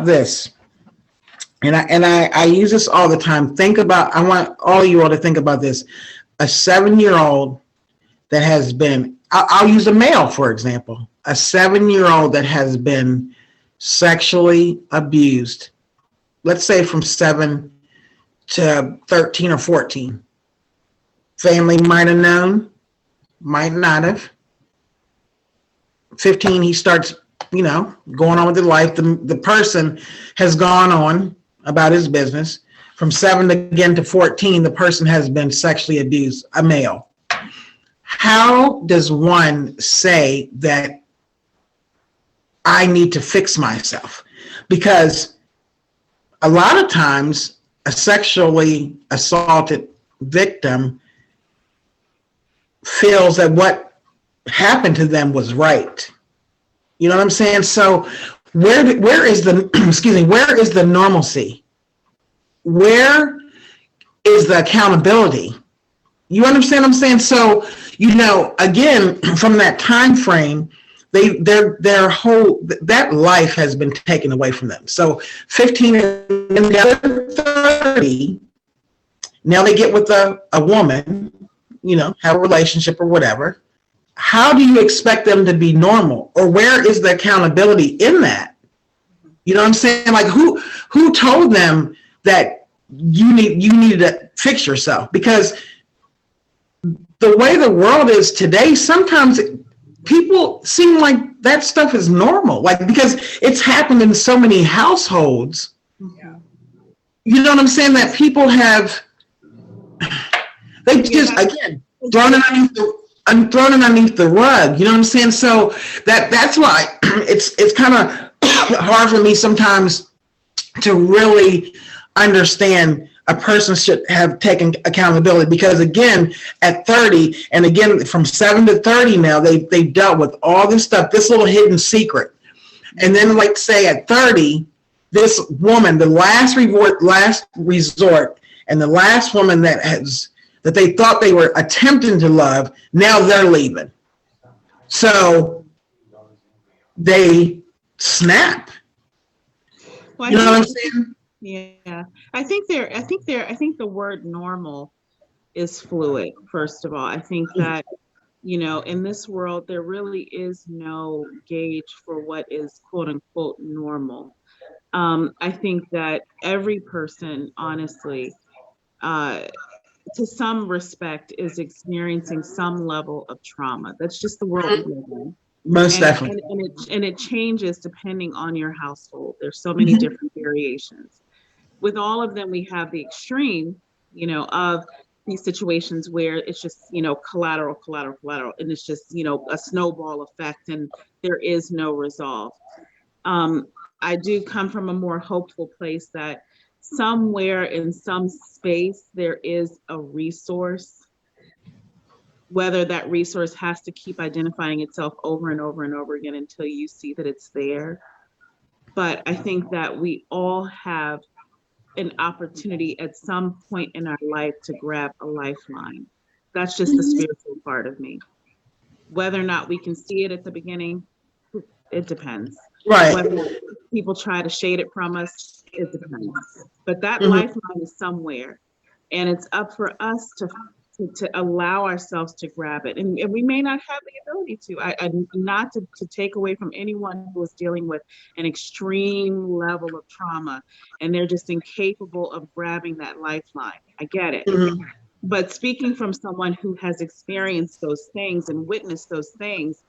this. And I use this all the time. I want all you all to think about this. A 7-year-old that has been, I'll use a male, for example, a 7-year-old that has been sexually abused, let's say from 7 to 13 or 14. Family might have known, might not have. 15, he starts, you know, going on with his life. The person has gone on about his business. From 7 again to 14, the person has been sexually abused, a male. How does one say that I need to fix myself? Because a lot of times a sexually assaulted victim feels that what happened to them was right. You know what I'm saying? So where is the where is the normalcy? Where is the accountability? You understand what I'm saying? So, you know, again, from that time frame, their whole, that life has been taken away from them. So 15 and 30, now they get with a woman, you know, have a relationship or whatever. How do you expect them to be normal? Or where is the accountability in that? You know what I'm saying? Like who told them that you needed to fix yourself? Because the way the world is today, sometimes people seem like that stuff is normal. Like, because it's happened in so many households. Yeah. You know what I'm saying? That people have, they just, again, thrown it underneath the rug. You know what I'm saying? So that's why it's kind of hard for me sometimes to really understand a person should have taken accountability, because again, at 30, and again, from 7 to 30 now, they dealt with all this stuff, this little hidden secret. And then, like, say at 30, this woman, the last resort, and the last woman that they thought they were attempting to love, now they're leaving. So they snap. Well, You know what I'm saying? yeah, I think the word normal is fluid, first of all. I think that, in this world, there really is no gauge for what is quote unquote normal. I think that every person, honestly, to some respect, is experiencing some level of trauma. That's just the world we live in. Most definitely. And it changes depending on your household. There's so many different variations. With all of them, we have the extreme, of these situations where it's just, collateral, and it's just, a snowball effect and there is no resolve. I do come from a more hopeful place that somewhere in some space there is a resource, whether that resource has to keep identifying itself over and over and over again until you see that it's there. But I think that we all have an opportunity at some point in our life to grab a lifeline. That's just the spiritual part of me. Whether or not we can see it at the beginning, it depends. Right. Whether people try to shade it from us, it depends. But that lifeline is somewhere, and it's up for us to allow ourselves to grab it. And we may not have the ability to. I not to take away from anyone who is dealing with an extreme level of trauma and they're just incapable of grabbing that lifeline. I get it. But speaking from someone who has experienced those things and witnessed those things,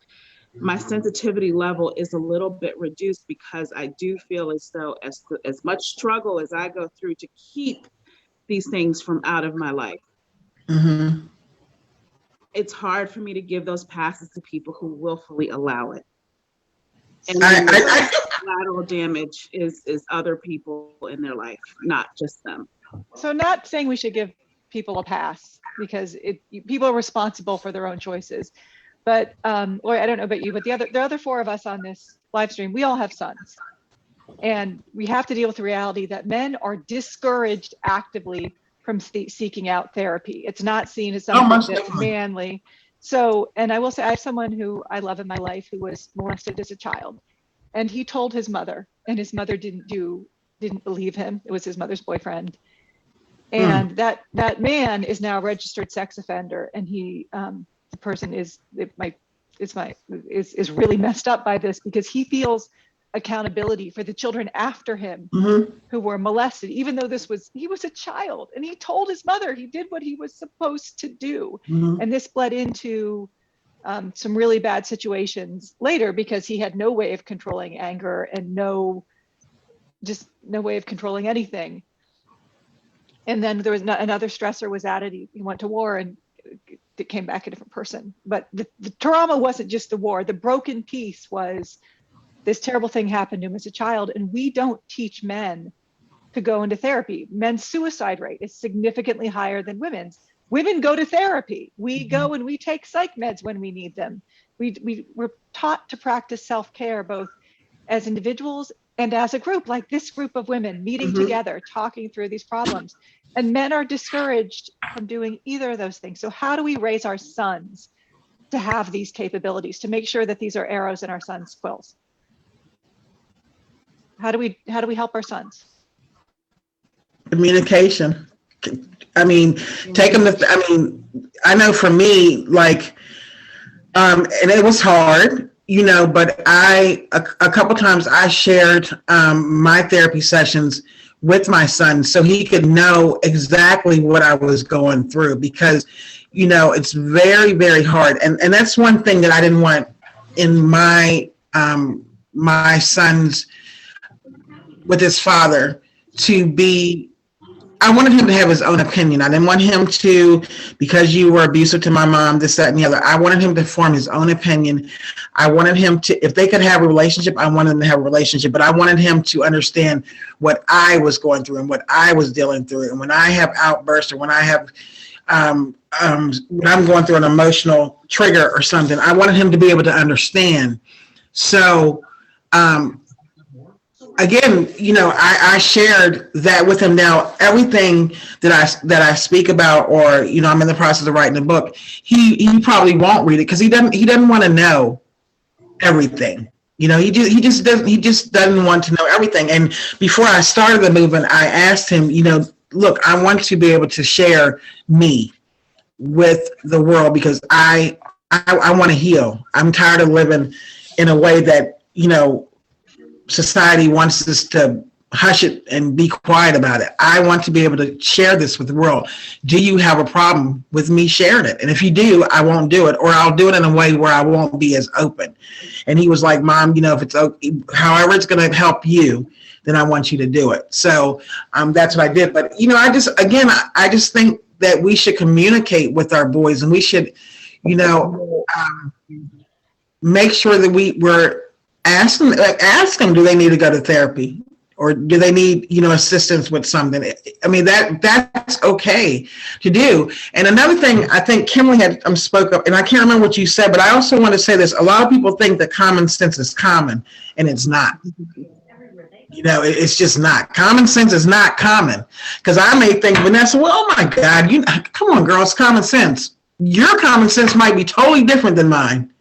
my sensitivity level is a little bit reduced because I do feel as though as much struggle as I go through to keep these things from out of my life, it's hard for me to give those passes to people who willfully allow it. And collateral damage is other people in their life, not just them. So not saying we should give people a pass because people are responsible for their own choices. But Lori, I don't know about you, but the other four of us on this live stream, we all have sons. And we have to deal with the reality that men are discouraged actively from seeking out therapy. It's not seen as something that's manly. So, and I will say I have someone who I love in my life who was molested as a child. And he told his mother, and his mother didn't believe him. It was his mother's boyfriend. And that man is now a registered sex offender. And he, the person is really messed up by this because he feels accountability for the children after him who were molested, even though he was a child, and he told his mother he did what he was supposed to do. And this bled into some really bad situations later because he had no way of controlling anger and no way of controlling anything. And then there was another stressor was added. He went to war and it came back a different person. But the trauma wasn't just the war. The broken piece was this terrible thing happened to him as a child. And we don't teach men to go into therapy. Men's suicide rate is significantly higher than women's. Women go to therapy. We go and we take psych meds when we need them. We're taught to practice self-care, both as individuals and as a group, like this group of women meeting together, talking through these problems. And men are discouraged from doing either of those things. So how do we raise our sons to have these capabilities, to make sure that these are arrows in our sons' quills? How do we help our sons? Communication. I mean, take them to, I know for me, like, and it was hard, but a couple times I shared my therapy sessions with my son so he could know exactly what I was going through because, it's very, very hard. And that's one thing that I didn't want in my son's, with his father, to be, I wanted him to have his own opinion. I didn't want him to, because you were abusive to my mom, this, that, and the other. I wanted him to form his own opinion. I wanted him to, if they could have a relationship, I wanted them to have a relationship, but I wanted him to understand what I was going through and what I was dealing through. And when I have outbursts or when I have, when I'm going through an emotional trigger or something, I wanted him to be able to understand. So, again, I shared that with him. Now, everything that I speak about, or I'm in the process of writing a book, he probably won't read it because he doesn't want to know everything. He just doesn't want to know everything. And before I started the movement, I asked him, look, I want to be able to share me with the world because I want to heal. I'm tired of living in a way that, society wants us to hush it and be quiet about it. I want to be able to share this with the world. Do you have a problem with me sharing it? And if you do, I won't do it, or I'll do it in a way where I won't be as open. And he was like, Mom, if it's okay, however it's going to help you, then I want you to do it. So that's what I did. But, I just think that we should communicate with our boys, and we should, make sure that we're ask them, do they need to go to therapy? Or do they need, assistance with something? I mean, that's okay to do. And another thing, I think Kimberly had spoke up, and I can't remember what you said, but I also want to say this. A lot of people think that common sense is common, and it's not. It's just not. Common sense is not common. Because I may think, Vanessa, well, oh my God, come on, girl, it's common sense. Your common sense might be totally different than mine.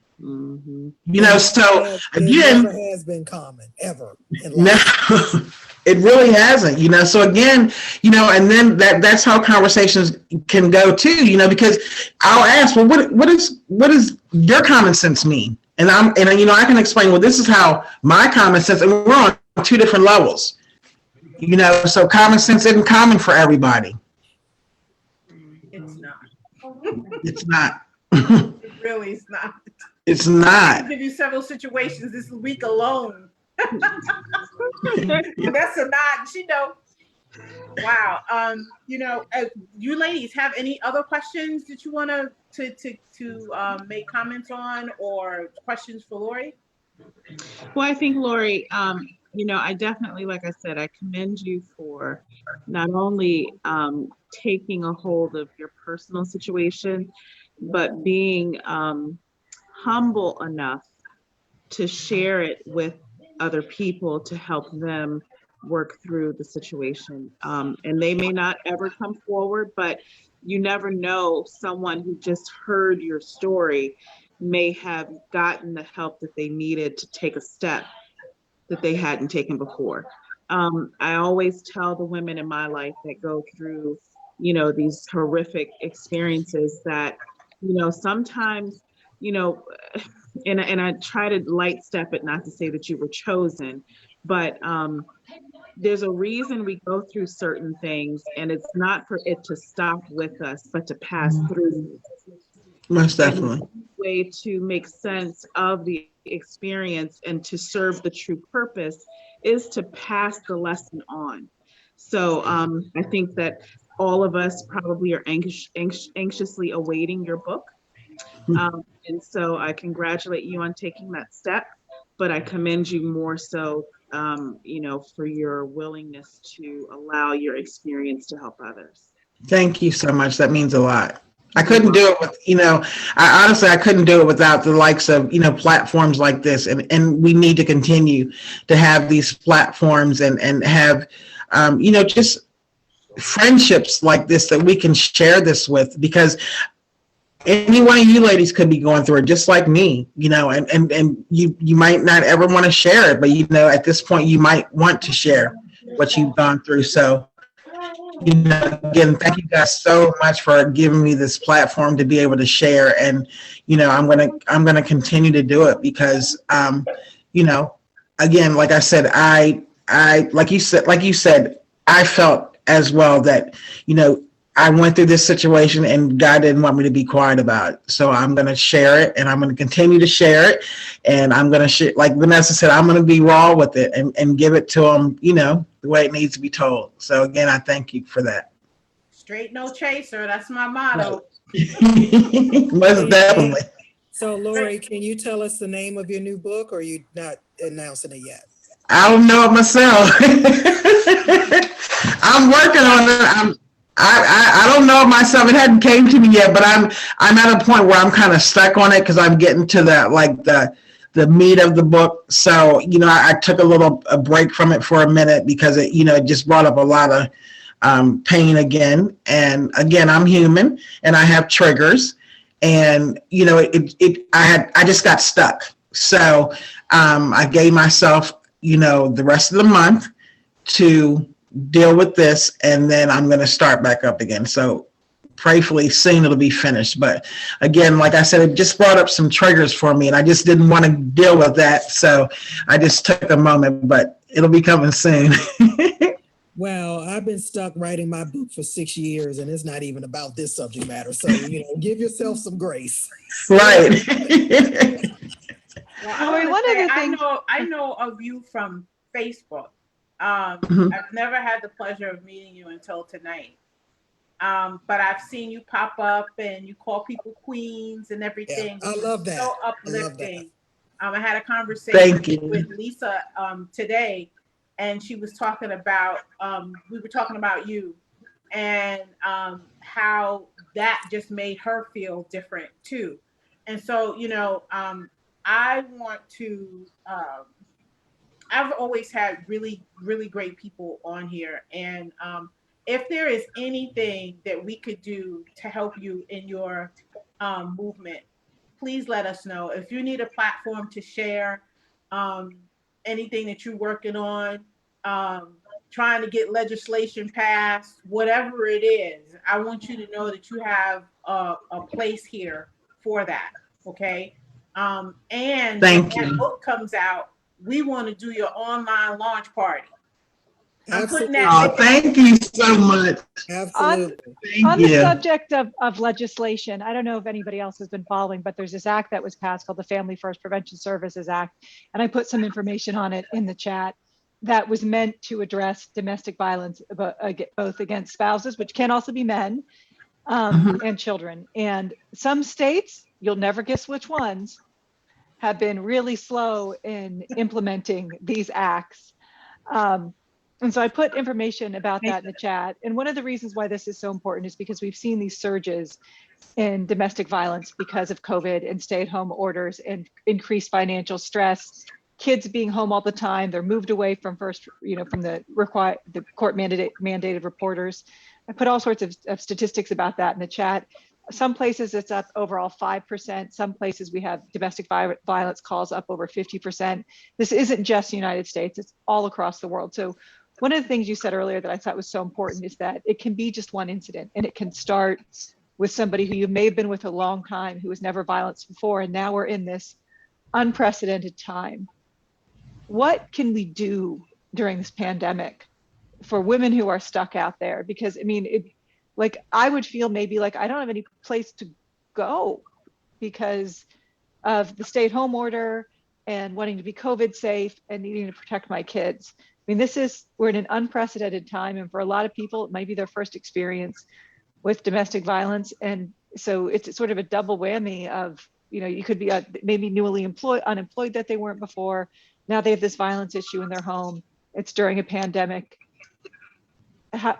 So again, it never has been common ever in no, life. it really hasn't, So again, and then that's how conversations can go too, because I'll ask, well, what does your common sense mean? And I can explain, well, this is how my common sense, and we're on two different levels, so common sense isn't common for everybody. It's not. It's not. It really is not. It's not. I'll give you several situations this week alone. That's a nod. She know. Wow. You ladies have any other questions that you want to make comments on, or questions for Lori? Well, I think Lori, I definitely, like I said, I commend you for not only taking a hold of your personal situation, but being humble enough to share it with other people to help them work through the situation. And they may not ever come forward, but you never know, someone who just heard your story may have gotten the help that they needed to take a step that they hadn't taken before. I always tell the women in my life that go through, these horrific experiences that, sometimes, and I try to light step it, not to say that you were chosen, but there's a reason we go through certain things, and it's not for it to stop with us, but to pass through. Most definitely. And the way to make sense of the experience and to serve the true purpose is to pass the lesson on. So I think that all of us probably are anxiously awaiting your book. And so I congratulate you on taking that step, but I commend you more so, for your willingness to allow your experience to help others. Thank you so much. That means a lot. I couldn't do it with, I couldn't do it without the likes of, platforms like this. And we need to continue to have these platforms and have, just friendships like this that we can share this with, because any one of you ladies could be going through it just like me, and you might not ever want to share it, but, at this point you might want to share what you've gone through. So, again, thank you guys so much for giving me this platform to be able to share. And, I'm going to continue to do it because, again, like I said, I like you said, I felt as well that, I went through this situation and God didn't want me to be quiet about it. So I'm going to share it, and I'm going to continue to share it. And I'm going to share, like Vanessa said, I'm going to be raw with it and give it to them, the way it needs to be told. So again, I thank you for that. Straight no chaser. That's my motto. Most definitely. So Lori, can you tell us the name of your new book, or are you not announcing it yet? I don't know it myself. I'm working on it. I don't know it myself. It hadn't came to me yet, but I'm at a point where I'm kind of stuck on it because I'm getting to the meat of the book. So, I took a break from it for a minute because it, it just brought up a lot of pain again. And again, I'm human and I have triggers, and, I just got stuck. So I gave myself, the rest of the month to deal with this, and then I'm going to start back up again. So prayerfully soon it'll be finished. But again, like I said, it just brought up some triggers for me, and I just didn't want to deal with that. So I just took a moment, but it'll be coming soon. Well, I've been stuck writing my book for 6 years, and it's not even about this subject matter. So, give yourself some grace. Right. Well, Lori, one of the things I know of you from Facebook. Mhm. I've never had the pleasure of meeting you until tonight. But I've seen you pop up and you call people queens and everything. Yeah, I love that. So I love that. uplifting. I had a conversation Thank you. with Lisa today, and she was talking about, we were talking about you and how that just made her feel different too. And so, I want to, I've always had really, really great people on here. And if there is anything that we could do to help you in your movement, please let us know. If you need a platform to share anything that you're working on, trying to get legislation passed, whatever it is, I want you to know that you have a place here for that, okay? And Thank when you. that book comes out, we want to do your online launch party. I'm putting Absolutely. Oh, thank you so much. Absolutely. Thank On the you. subject of legislation, I don't know if anybody else has been following, but there's this act that was passed called the Family First Prevention Services Act. And I put some information on it in the chat that was meant to address domestic violence, both against spouses, which can also be men, and children. And some states, you'll never guess which ones, have been really slow in implementing these acts. And so I put information about that in the chat. And one of the reasons why this is so important is because we've seen these surges in domestic violence because of COVID and stay-at-home orders and increased financial stress. Kids being home all the time, they're moved away from from the court mandated reporters. I put all sorts of statistics about that in the chat. Some places it's up overall 5%. Some places we have domestic violence calls up over 50%. This isn't just the United States, it's all across the world. So one of the things you said earlier that I thought was so important is that it can be just one incident, and it can start with somebody who you may have been with a long time, who was never violence before, and now we're in this unprecedented time. What can we do during this pandemic for women who are stuck out there? Because I mean, I would feel maybe like I don't have any place to go because of the stay-at-home order and wanting to be COVID safe and needing to protect my kids. I mean, we're in an unprecedented time, and for a lot of people, it might be their first experience with domestic violence. And so it's sort of a double whammy of, you could be maybe newly unemployed that they weren't before. Now they have this violence issue in their home. It's during a pandemic.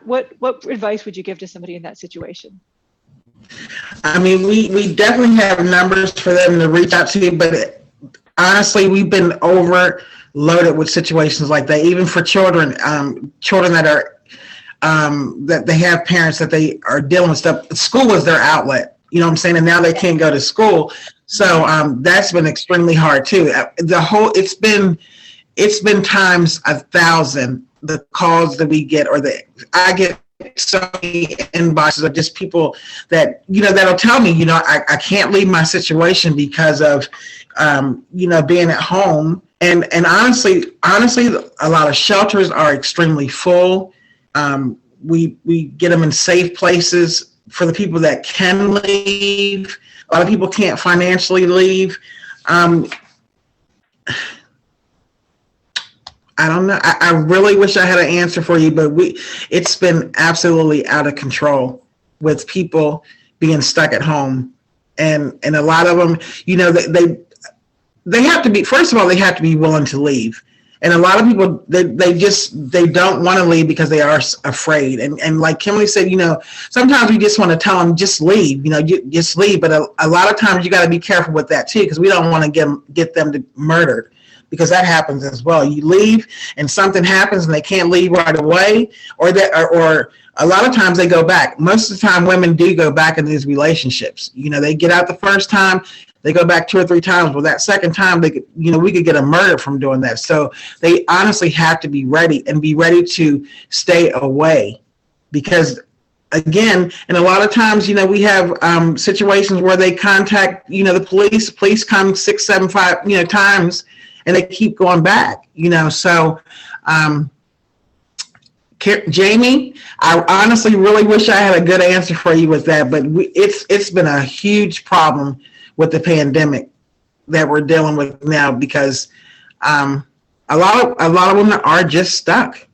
What advice would you give to somebody in that situation? I mean, we definitely have numbers for them to reach out to you, but honestly, we've been overloaded with situations like that, even for children that are, that they have parents that they are dealing with stuff. School is their outlet, you know what I'm saying? And now they can't go to school. So that's been extremely hard too. It's been times 1,000, the calls that we get, I get so many inboxes of just people that, that'll tell me, I can't leave my situation because of, being at home. And honestly, a lot of shelters are extremely full. We get them in safe places for the people that can leave. A lot of people can't financially leave. I don't know. I really wish I had an answer for you, but it's been absolutely out of control with people being stuck at home. And a lot of them, they have to be, first of all, they have to be willing to leave. And a lot of people, they don't want to leave because they are afraid. And like Kimberly said, sometimes we just want to tell them, just leave, just leave. But a lot of times you got to be careful with that too, because we don't want to get them murdered, because that happens as well. You leave and something happens and they can't leave right away, or a lot of times they go back. Most of the time women do go back in these relationships. They get out the first time, They go back 2 or 3 times. Well, that second time, they could, we could get a murder from doing that. So they honestly have to be ready to stay away, because again, and a lot of times, we have situations where they contact, the police come 6, 7, 5, times, and they keep going back, so, Jamie, I honestly really wish I had a good answer for you with that, but it's been a huge problem with the pandemic that we're dealing with now, because a lot of women are just stuck.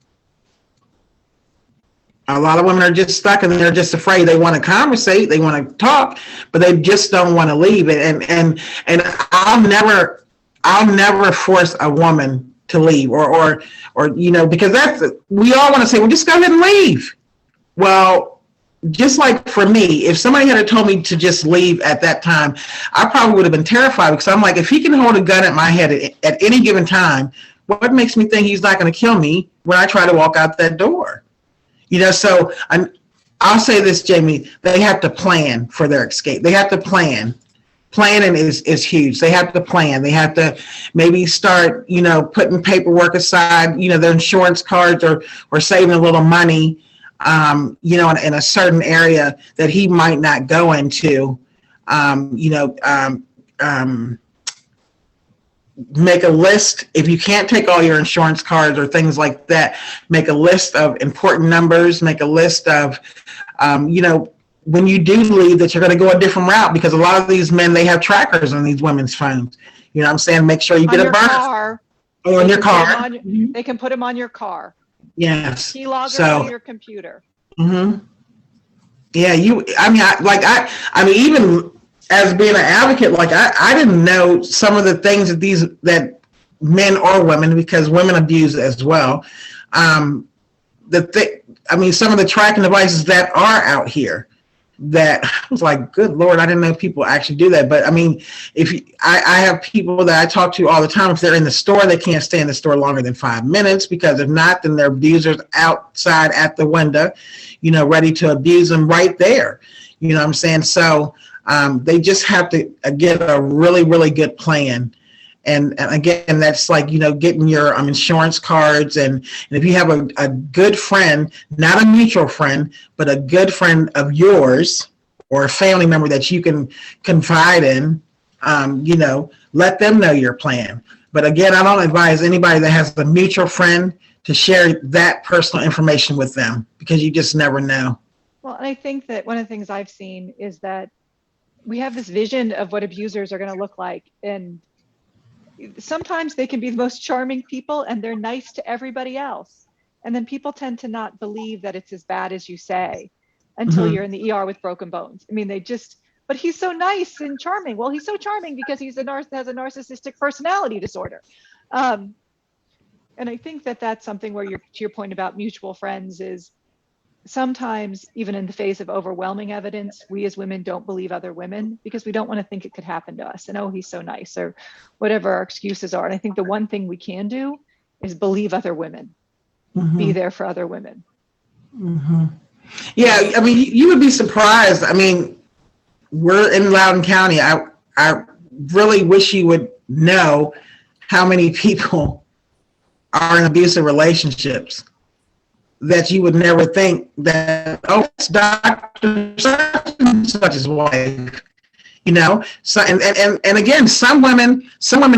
A lot of women are just stuck, and they're just afraid. They want to conversate, they want to talk, but they just don't want to leave it. And I'll never force a woman to leave, or because we all want to say, well, just go ahead and leave. Well, just like for me, if somebody had told me to just leave at that time, I probably would have been terrified, because I'm like, if he can hold a gun at my head at any given time, what makes me think he's not going to kill me when I try to walk out that door? So I'll say this, Jamie, they have to plan for their escape. They have to plan. Planning is huge. They have to plan. They have to maybe start, putting paperwork aside, their insurance cards, or saving a little money, in a certain area that he might not go into, make a list. If you can't take all your insurance cards or things like that, make a list of important numbers, make a list of, when you do leave, that you're going to go a different route, because a lot of these men, they have trackers on these women's phones. You know what I'm saying? Make sure you get a burner. Or on your car. They can put them on your car. Yes. Keylogger on your computer. Mm-hmm. Yeah, even as being an advocate, I didn't know some of the things that men or women, because women abuse as well. Some of the tracking devices that are out here, that I was like, good Lord, I didn't know people actually do that. But I have people that I talk to all the time. If they're in the store, they can't stay in the store longer than 5 minutes, because if not, then their abuser's outside at the window, ready to abuse them right there. You know what I'm saying? So they just have to get a really, really good plan. And again, that's like, getting your insurance cards. And if you have a good friend, not a mutual friend, but a good friend of yours, or a family member that you can confide in, let them know your plan. But again, I don't advise anybody that has a mutual friend to share that personal information with them, because you just never know. Well, and I think that one of the things I've seen is that we have this vision of what abusers are going to look like. And sometimes they can be the most charming people, and they're nice to everybody else. And then people tend to not believe that it's as bad as you say until you're in the ER with broken bones. But he's so nice and charming. Well, he's so charming because has a narcissistic personality disorder. And I think that that's something where to your point about mutual friends is, sometimes even in the face of overwhelming evidence, we as women don't believe other women, because we don't want to think it could happen to us. And, oh, he's so nice, or whatever our excuses are. And I think the one thing we can do is believe other women, be there for other women. Mm-hmm. Yeah. You would be surprised. We're in Loudoun County. I really wish you would know how many people are in abusive relationships that you would never think that, oh, it's Dr. such wife, So, and again, some women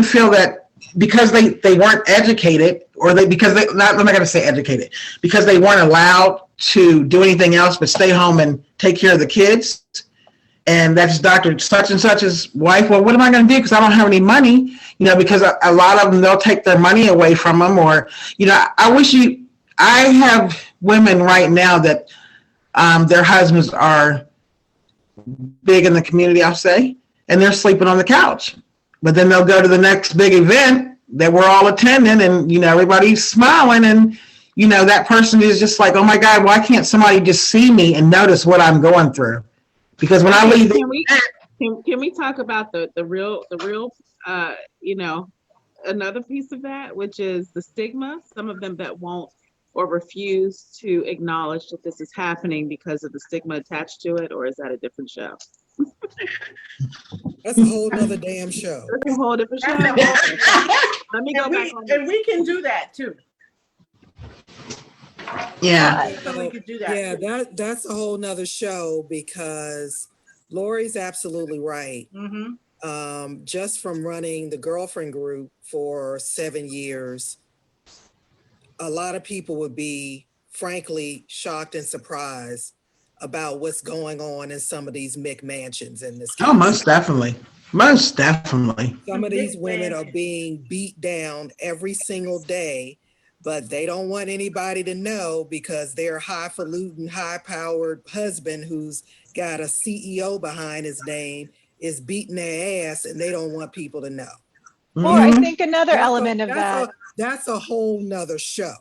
feel that because they weren't educated, or I'm not going to say educated, because they weren't allowed to do anything else but stay home and take care of the kids, and that's Dr. such and such's wife. Well, what am I going to do? Because I don't have any money, because a lot of them, they'll take their money away from them, or, I have women right now that their husbands are big in the community, I'll say, and they're sleeping on the couch. But then they'll go to the next big event that we're all attending, and, everybody's smiling, and, that person is just like, oh my God, why can't somebody just see me and notice what I'm going through? Because when I leave, can we talk about the real, another piece of that, which is the stigma, some of them that won't or refuse to acknowledge that this is happening because of the stigma attached to it, or is that a different show? That's a whole nother damn show. That's a whole different show. That's Let me go And back on and we can do that too. Yeah. So we could do that. Yeah, too. that's a whole nother show because Lori's absolutely right. Mhm. Just from running the girlfriend group for 7 years, a lot of people would be frankly shocked and surprised about what's going on in some of these McMansions in this Oh, country. most definitely. Most definitely. Some of these Big women are mansion. being beat down every single day, but they don't want anybody to know because their highfalutin, high-powered husband who's got a CEO behind his name is beating their ass and they don't want people to know. Or I Mhm. think another element of that, That's a whole nother show.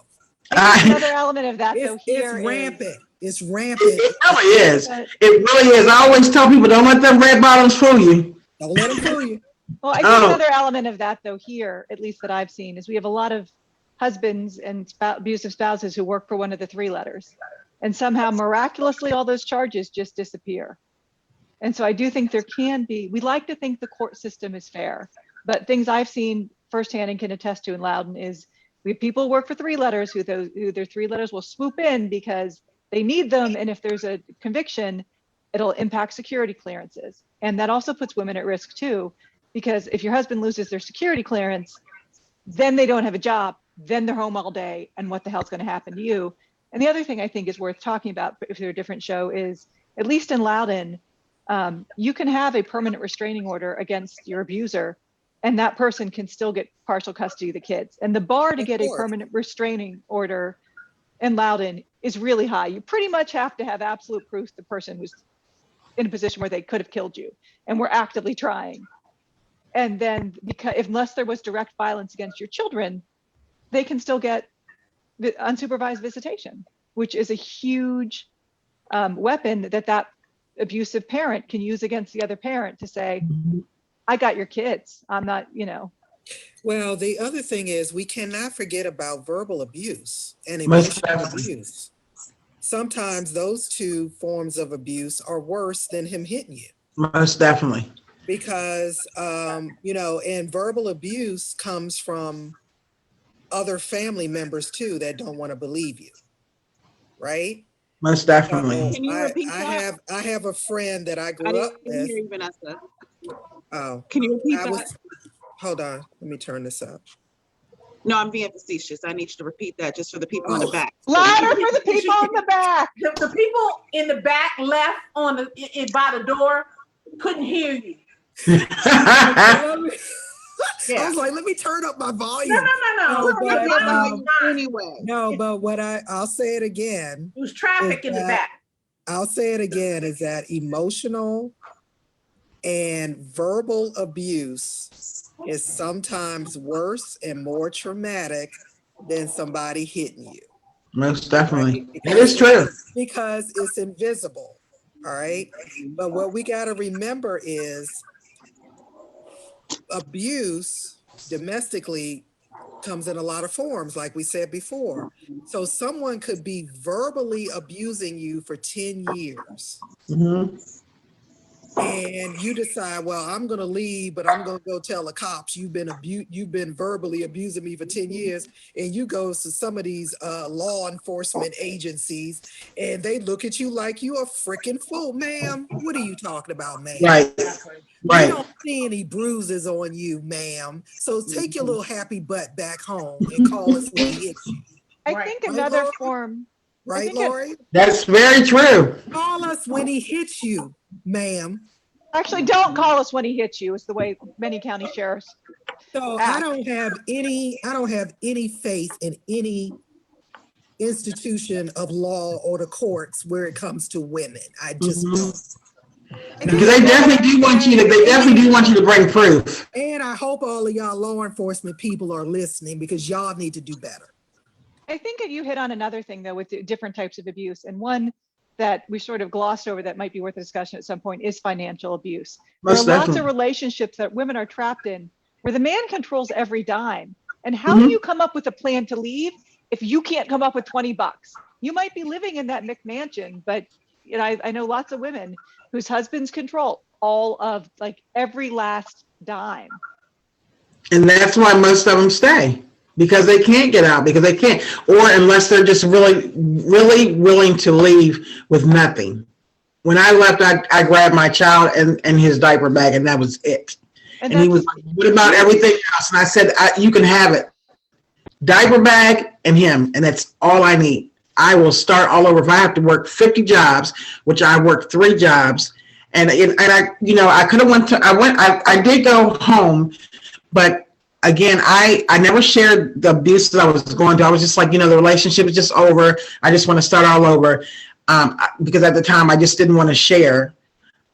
another element of that though It's here rampant. It's It rampant. really is. But- It really is. I always tell people, don't let them red bottoms fool you. Don't let them fool you. Well, I think Oh. another element of that though here, at least that I've seen, is we have a lot of husbands and abusive spouses who work for one of the three letters. And somehow miraculously all those charges just disappear. And so I do think there can be, we like to think the court system is fair, but things I've seen firsthand and can attest to in Loudoun is we have people who work for three letters who their three letters will swoop in because they need them. And if there's a conviction, it'll impact security clearances. And that also puts women at risk too, because if your husband loses their security clearance, then they don't have a job, then they're home all day, and what the hell's going to happen to you? And the other thing I think is worth talking about, if they're a different show, is at least in Loudoun, you can have a permanent restraining order against your abuser, and that person can still get partial custody of the kids. And the bar to get a permanent restraining order in Loudoun is really high. You pretty much have to have absolute proof the person was in a position where they could have killed you, and we're actively trying. And then, because unless there was direct violence against your children, they can still get unsupervised visitation, which is a huge weapon that abusive parent can use against the other parent to say, I got your kids. I'm not, Well, the other thing is we cannot forget about verbal abuse and Most emotional definitely. abuse. Sometimes those two forms of abuse are worse than him hitting you. Most definitely. Because, and verbal abuse comes from other family members too that don't want to believe you, right? Most definitely. Can you repeat that? I have a friend that I I grew up didn't with. hear you, Vanessa. Oh, Can you repeat that? Hold on, let me turn this up. No, I'm being facetious. I need you to repeat that just for the people in the back. louder for the people in the back. The people in the back left on by the door couldn't hear you. I Yeah. was like, let me turn up my volume. No. No, but, It's fine. Anyway. No, but I'll say it again. It was traffic in the back. I'll say it again, is that emotional and verbal abuse is sometimes worse and more traumatic than somebody hitting you. Most definitely. Right? It is true. Because it's invisible, all right? But what we got to remember is abuse domestically comes in a lot of forms, like we said before. So someone could be verbally abusing you for 10 years. Mhm. And you decide, well, I'm going to leave, but I'm going to go tell the cops you've been verbally abusing me for 10 years. And you go to some of these law enforcement agencies and they look at you like you a freaking fool. Ma'am, what are you talking about, ma'am? Right. We Right. don't see any bruises on you, ma'am. So take your little happy butt back home and call us when he hits you. I Right. think Right, another Laura? form, Right, think it- Lori? That's very true. Call us when he hits you, ma'am. actually don't call us when he hits you, is the way many county sheriffs. So I don't have any faith in any institution of law or the courts where it comes to women. I just Mhm. don't. Because they definitely do want you to bring proof. And I hope all of y'all law enforcement people are listening because y'all need to do better. I think that you hit on another thing though with the different types of abuse, and one that we sort of glossed over that might be worth a discussion at some point is financial abuse. Most there are lots definitely. of relationships that women are trapped in where the man controls every dime. And how do you come up with a plan to leave if you can't come up with $20? You might be living in that McMansion, but I know lots of women whose husbands control all of like every last dime. And that's why most of them stay, because they can't get out, because they can't, or unless they're just really, really willing to leave with nothing. When I left, I grabbed my child and his diaper bag, and that was it. And he was like, what about everything else? And I said, you can have it. Diaper bag and him, and that's all I need. I will start all over. If I have to work 50 jobs, which I worked 3 jobs, and I, you know, I could have I did go home, but again, I never shared the abuse that I was going through. I was just like, you know, the relationship is just over. I just want to start all over, because at the time I just didn't want to share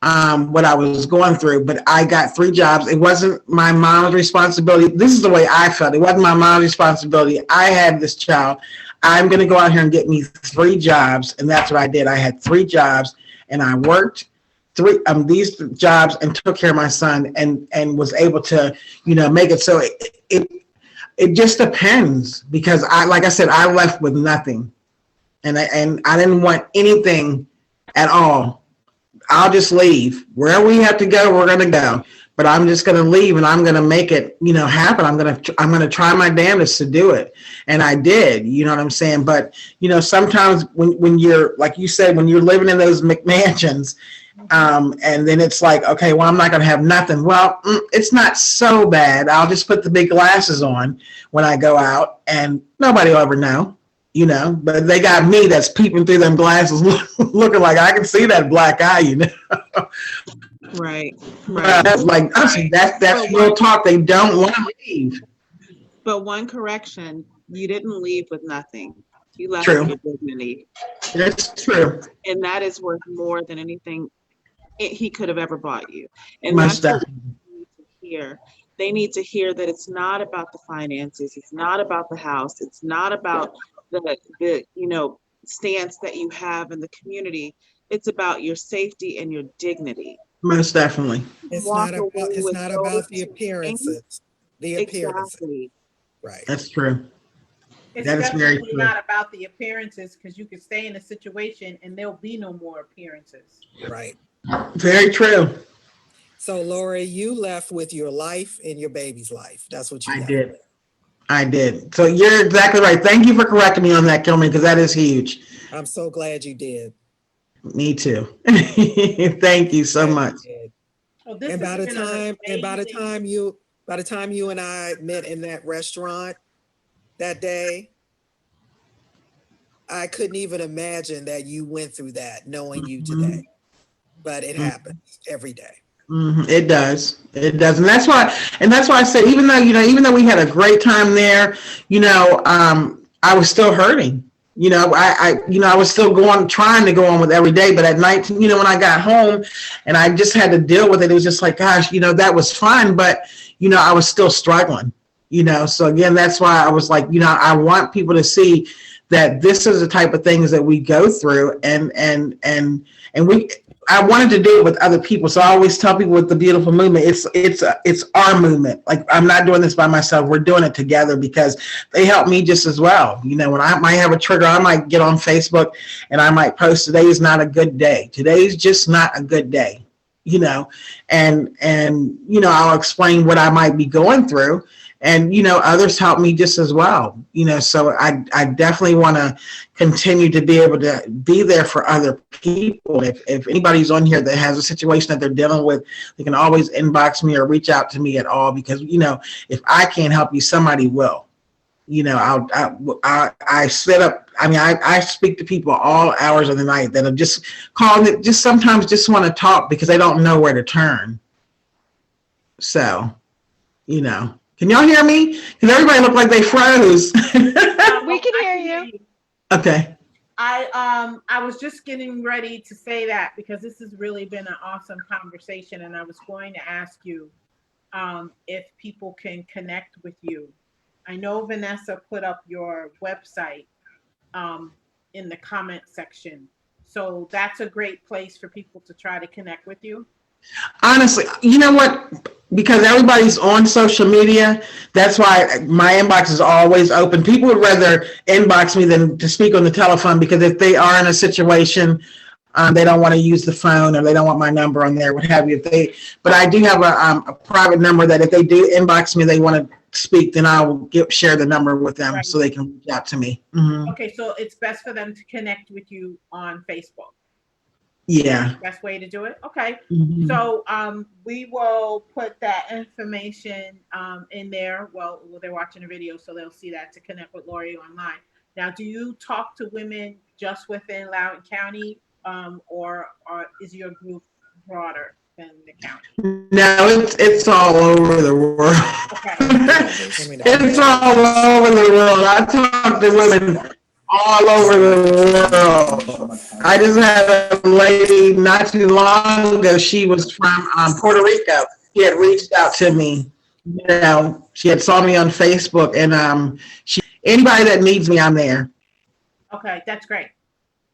what I was going through. But I got 3 jobs. It wasn't my mom's responsibility. This is the way I felt. It wasn't my mom's responsibility. I had this child. I'm going to go out here and get me 3 jobs. And that's what I did. I had 3 jobs, and I worked these jobs and took care of my son, and was able to, you know, make it. So it just depends, because like I said, I left with nothing, and I didn't want anything at all. I'll just leave. Wherever we have to go, we're going to go. But I'm just going to leave, and I'm going to make it, you know, happen. I'm going to try my damnedest to do it. And I did, you know what I'm saying? But, you know, sometimes when you're, like you said, when you're living in those McMansions, and then it's like, okay, well, I'm not going to have nothing. Well, it's not so bad. I'll just put the big glasses on when I go out, and nobody will ever know, you know. But they got me that's peeping through them glasses, looking like I can see that black eye, you know. Right. That's like, that's real talk. They don't want to leave. But one correction, you didn't leave with nothing. You left True. with your dignity. That's true. And that is worth more than anything he could have ever bought you. And Most that's what definitely. they need to hear. They need to hear that it's not about the finances. It's not about the house. It's not about the you know, stance that you have in the community. It's about your safety and your dignity. Most definitely. It's Walk not away about, it's with not those about the 2 appearances. The appearances. Exactly. Right. That's true. It's That is very definitely true. not about the appearances, because you could stay in a situation and there'll be no more appearances. Right. Very true. So Lori, you left with your life and your baby's life. That's what you I left did. with. I did. So you're exactly right. Thank you for correcting me on that, Kilman, because that is huge. I'm so glad you did. Me too. Thank you so Glad much. you did. Well, this And by has the been an time, amazing- by the time you and I met in that restaurant that day, I couldn't even imagine that you went through that, knowing you today. But it happens every day. It does. It does. And that's why I said, even though we had a great time there, you know, I was still hurting. You know, I was still trying to go on with every day. But at night, you know, when I got home and I just had to deal with it, it was just like, gosh, you know, that was fun. But, you know, I was still struggling, you know. So again, that's why I was like, you know, I want people to see that this is the type of things that we go through, and I wanted to do it with other people. So I always tell people with the beautiful movement, it's our movement. Like, I'm not doing this by myself. We're doing it together, because they help me just as well. You know, when I might have a trigger, I might get on Facebook and I might post, today is not a good day. Today's just not a good day, you know, and, you know, I'll explain what I might be going through. And, you know, others help me just as well, you know, so I definitely want to continue to be able to be there for other people. If anybody's on here that has a situation that they're dealing with, they can always inbox me or reach out to me at all, because, you know, if I can't help you, somebody will. You know, I set up, I mean, I speak to people all hours of the night that are just calling it, just sometimes just want to talk because they don't know where to turn. So, you know. Can y'all hear me? Because everybody looked like they froze. We can hear you. Okay. I was just getting ready to say that, because this has really been an awesome conversation, and I was going to ask you if people can connect with you. I know Vanessa put up your website in the comment section, so that's a great place for people to try to connect with you. Honestly, you know what? Because everybody's on social media, that's why my inbox is always open. People would rather inbox me than to speak on the telephone, because if they are in a situation, They don't want to use the phone, or they don't want my number on there, what have you. But I do have a private number that if they do inbox me, they want to speak, then I'll share the number with them Right. so they can reach out to me. Mhm. Okay, so it's best for them to connect with you on Facebook. Yeah. Best way to do it. Okay. Mhm. So we will put that information in there. Well, they're watching the video, so they'll see that to connect with Lori online. Now, do you talk to women just within Loudoun County, or is your group broader than the county? No, it's all over the world. Okay. It's all over the world. I talk to women all over the world. I just had a lady not too long ago. She was from Puerto Rico. She had reached out to me. You know, she had saw me on Facebook, and anybody that needs me, I'm there. Okay, that's great.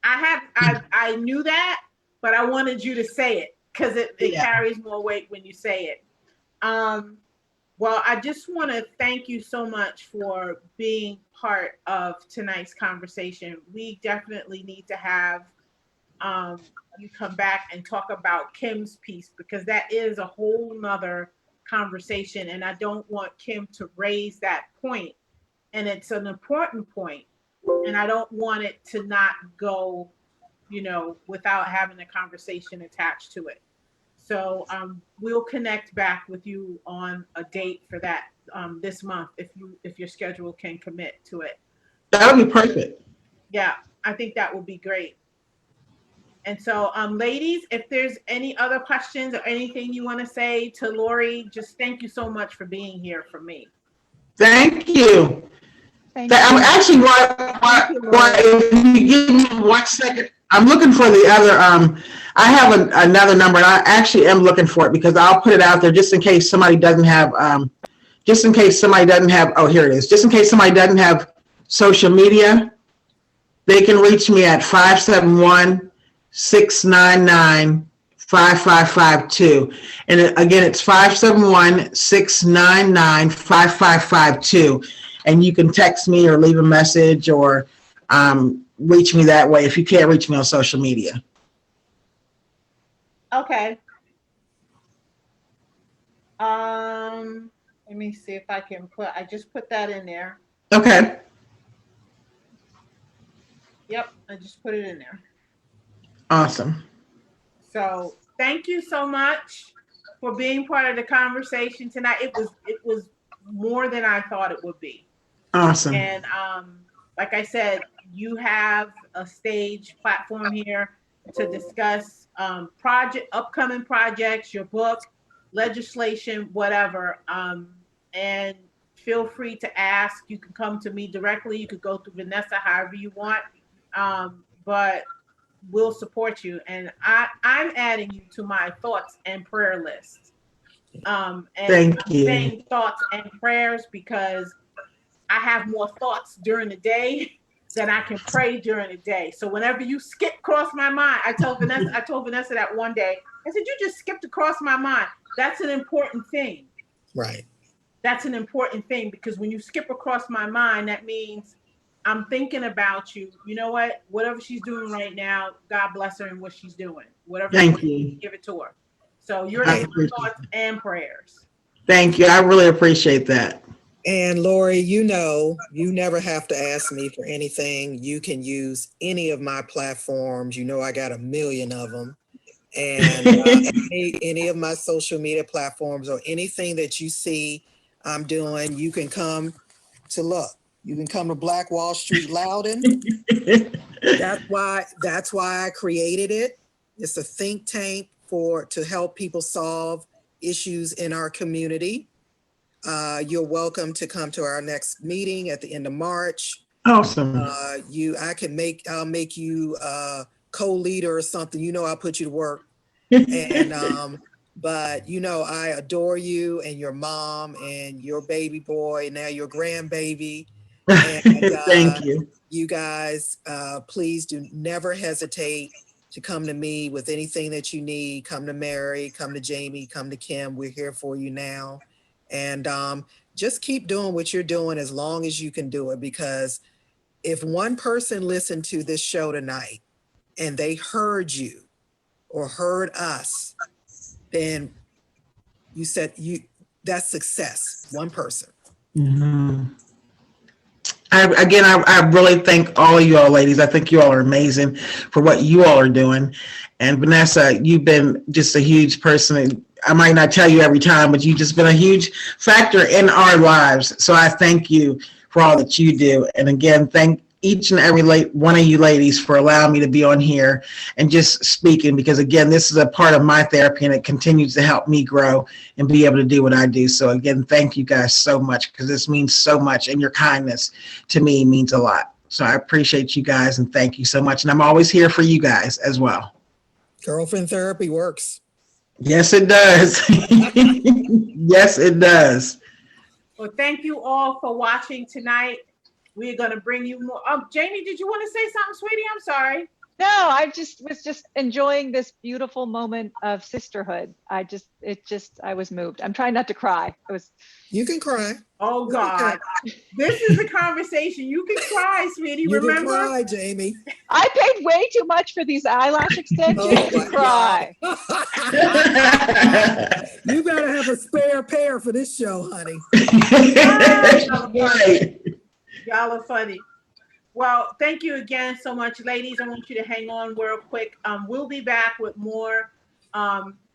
I knew that, but I wanted you to say it because it Yeah. carries more weight when you say it. Well, I just want to thank you so much for being part of tonight's conversation. We definitely need to have you come back and talk about Kim's piece, because that is a whole nother conversation, and I don't want Kim to raise that point, and it's an important point, and I don't want it to not go, without having a conversation attached to it. So we'll connect back with you on a date for that this month, if your schedule can commit to it. That would be perfect. Yeah, I think that would be great. And so, ladies, if there's any other questions or anything you want to say to Lori, just thank you so much for being here for me. Thank you. Thank you. I'm actually, if you give me 1 second, I'm looking for the other, I have another number, and I actually am looking for it, because I'll put it out there just in case somebody doesn't have, oh, here it is. Just in case somebody doesn't have social media, they can reach me at 571-699-5552. And again, it's 571-699-5552. And you can text me or leave a message, or reach me that way if you can't reach me on social media. Okay. Let me see if I can I just put that in there. Okay. Yep, I just put it in there. Awesome. So thank you so much for being part of the conversation tonight. It was more than I thought it would be. Awesome. And like I said, you have a stage platform here to discuss upcoming projects, your book, legislation, whatever. And feel free to ask. You can come to me directly. You could go through Vanessa, however you want. But we'll support you. And I'm adding you to my thoughts and prayer list. And Thank you. I'm saying thoughts and prayers because I have more thoughts during the day than I can pray during the day. So whenever you skip across my mind, I told Vanessa that one day. I said, you just skipped across my mind. That's an important thing. Right. That's an important thing, because when you skip across my mind, that means I'm thinking about you. You know what? Whatever she's doing right now, God bless her and what she's doing. Whatever. Thank you. Give it to her. So you're I in appreciate thoughts and prayers. Thank you. I really appreciate that. And Lori, you never have to ask me for anything. You can use any of my platforms. I got a million of them. And any of my social media platforms, or anything that you see I'm doing, you can come to look. You can come to Black Wall Street Loudoun. That's why I created it. It's a think tank to help people solve issues in our community. You're welcome to come to our next meeting at the end of March. Awesome. I'll make you co-leader or something. I'll put you to work. And but I adore you and your mom and your baby boy, now your grandbaby. And Thank you. You guys, please do never hesitate to come to me with anything that you need. Come to Mary, come to Jamie, come to Kim. We're here for you now. And just keep doing what you're doing as long as you can do it, because if one person listened to this show tonight and they heard you or heard us, then you said that's success, one person. Mhm. I really thank all of you all ladies. I think you all are amazing for what you all are doing. And Vanessa, you've been just a huge person. I might not tell you every time, but you've just been a huge factor in our lives. So I thank you for all that you do. And again, thank each and every one of you ladies for allowing me to be on here and just speaking, because again, this is a part of my therapy and it continues to help me grow and be able to do what I do. So again, thank you guys so much, because this means so much, and your kindness to me means a lot. So I appreciate you guys and thank you so much. And I'm always here for you guys as well. Girlfriend therapy works. Yes, it does. Yes, it does. Well, thank you all for watching tonight. We're going to bring you more. Jamie, did you want to say something, sweetie? I'm sorry. No, I was just enjoying this beautiful moment of sisterhood. I was moved. I'm trying not to cry. You can cry. Oh, God. This is a conversation. You can cry, sweetie. You Remember? can cry, Jamie. I paid way too much for these eyelash extensions to cry. You better have a spare pair for this show, honey. Y'all are funny. Well, thank you again so much, ladies. I want you to hang on real quick. We'll be back with more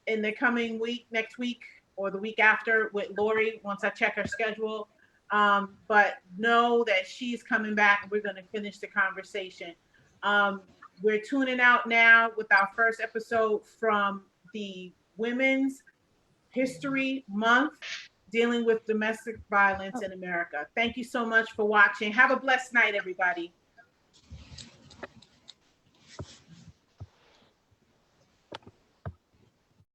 in the coming week, next week, or the week after with Lori once I check her schedule. But know that she's coming back and we're going to finish the conversation. We're tuning out now with our first episode from the Women's History Month, dealing with domestic violence in America. Thank you so much for watching. Have a blessed night, everybody.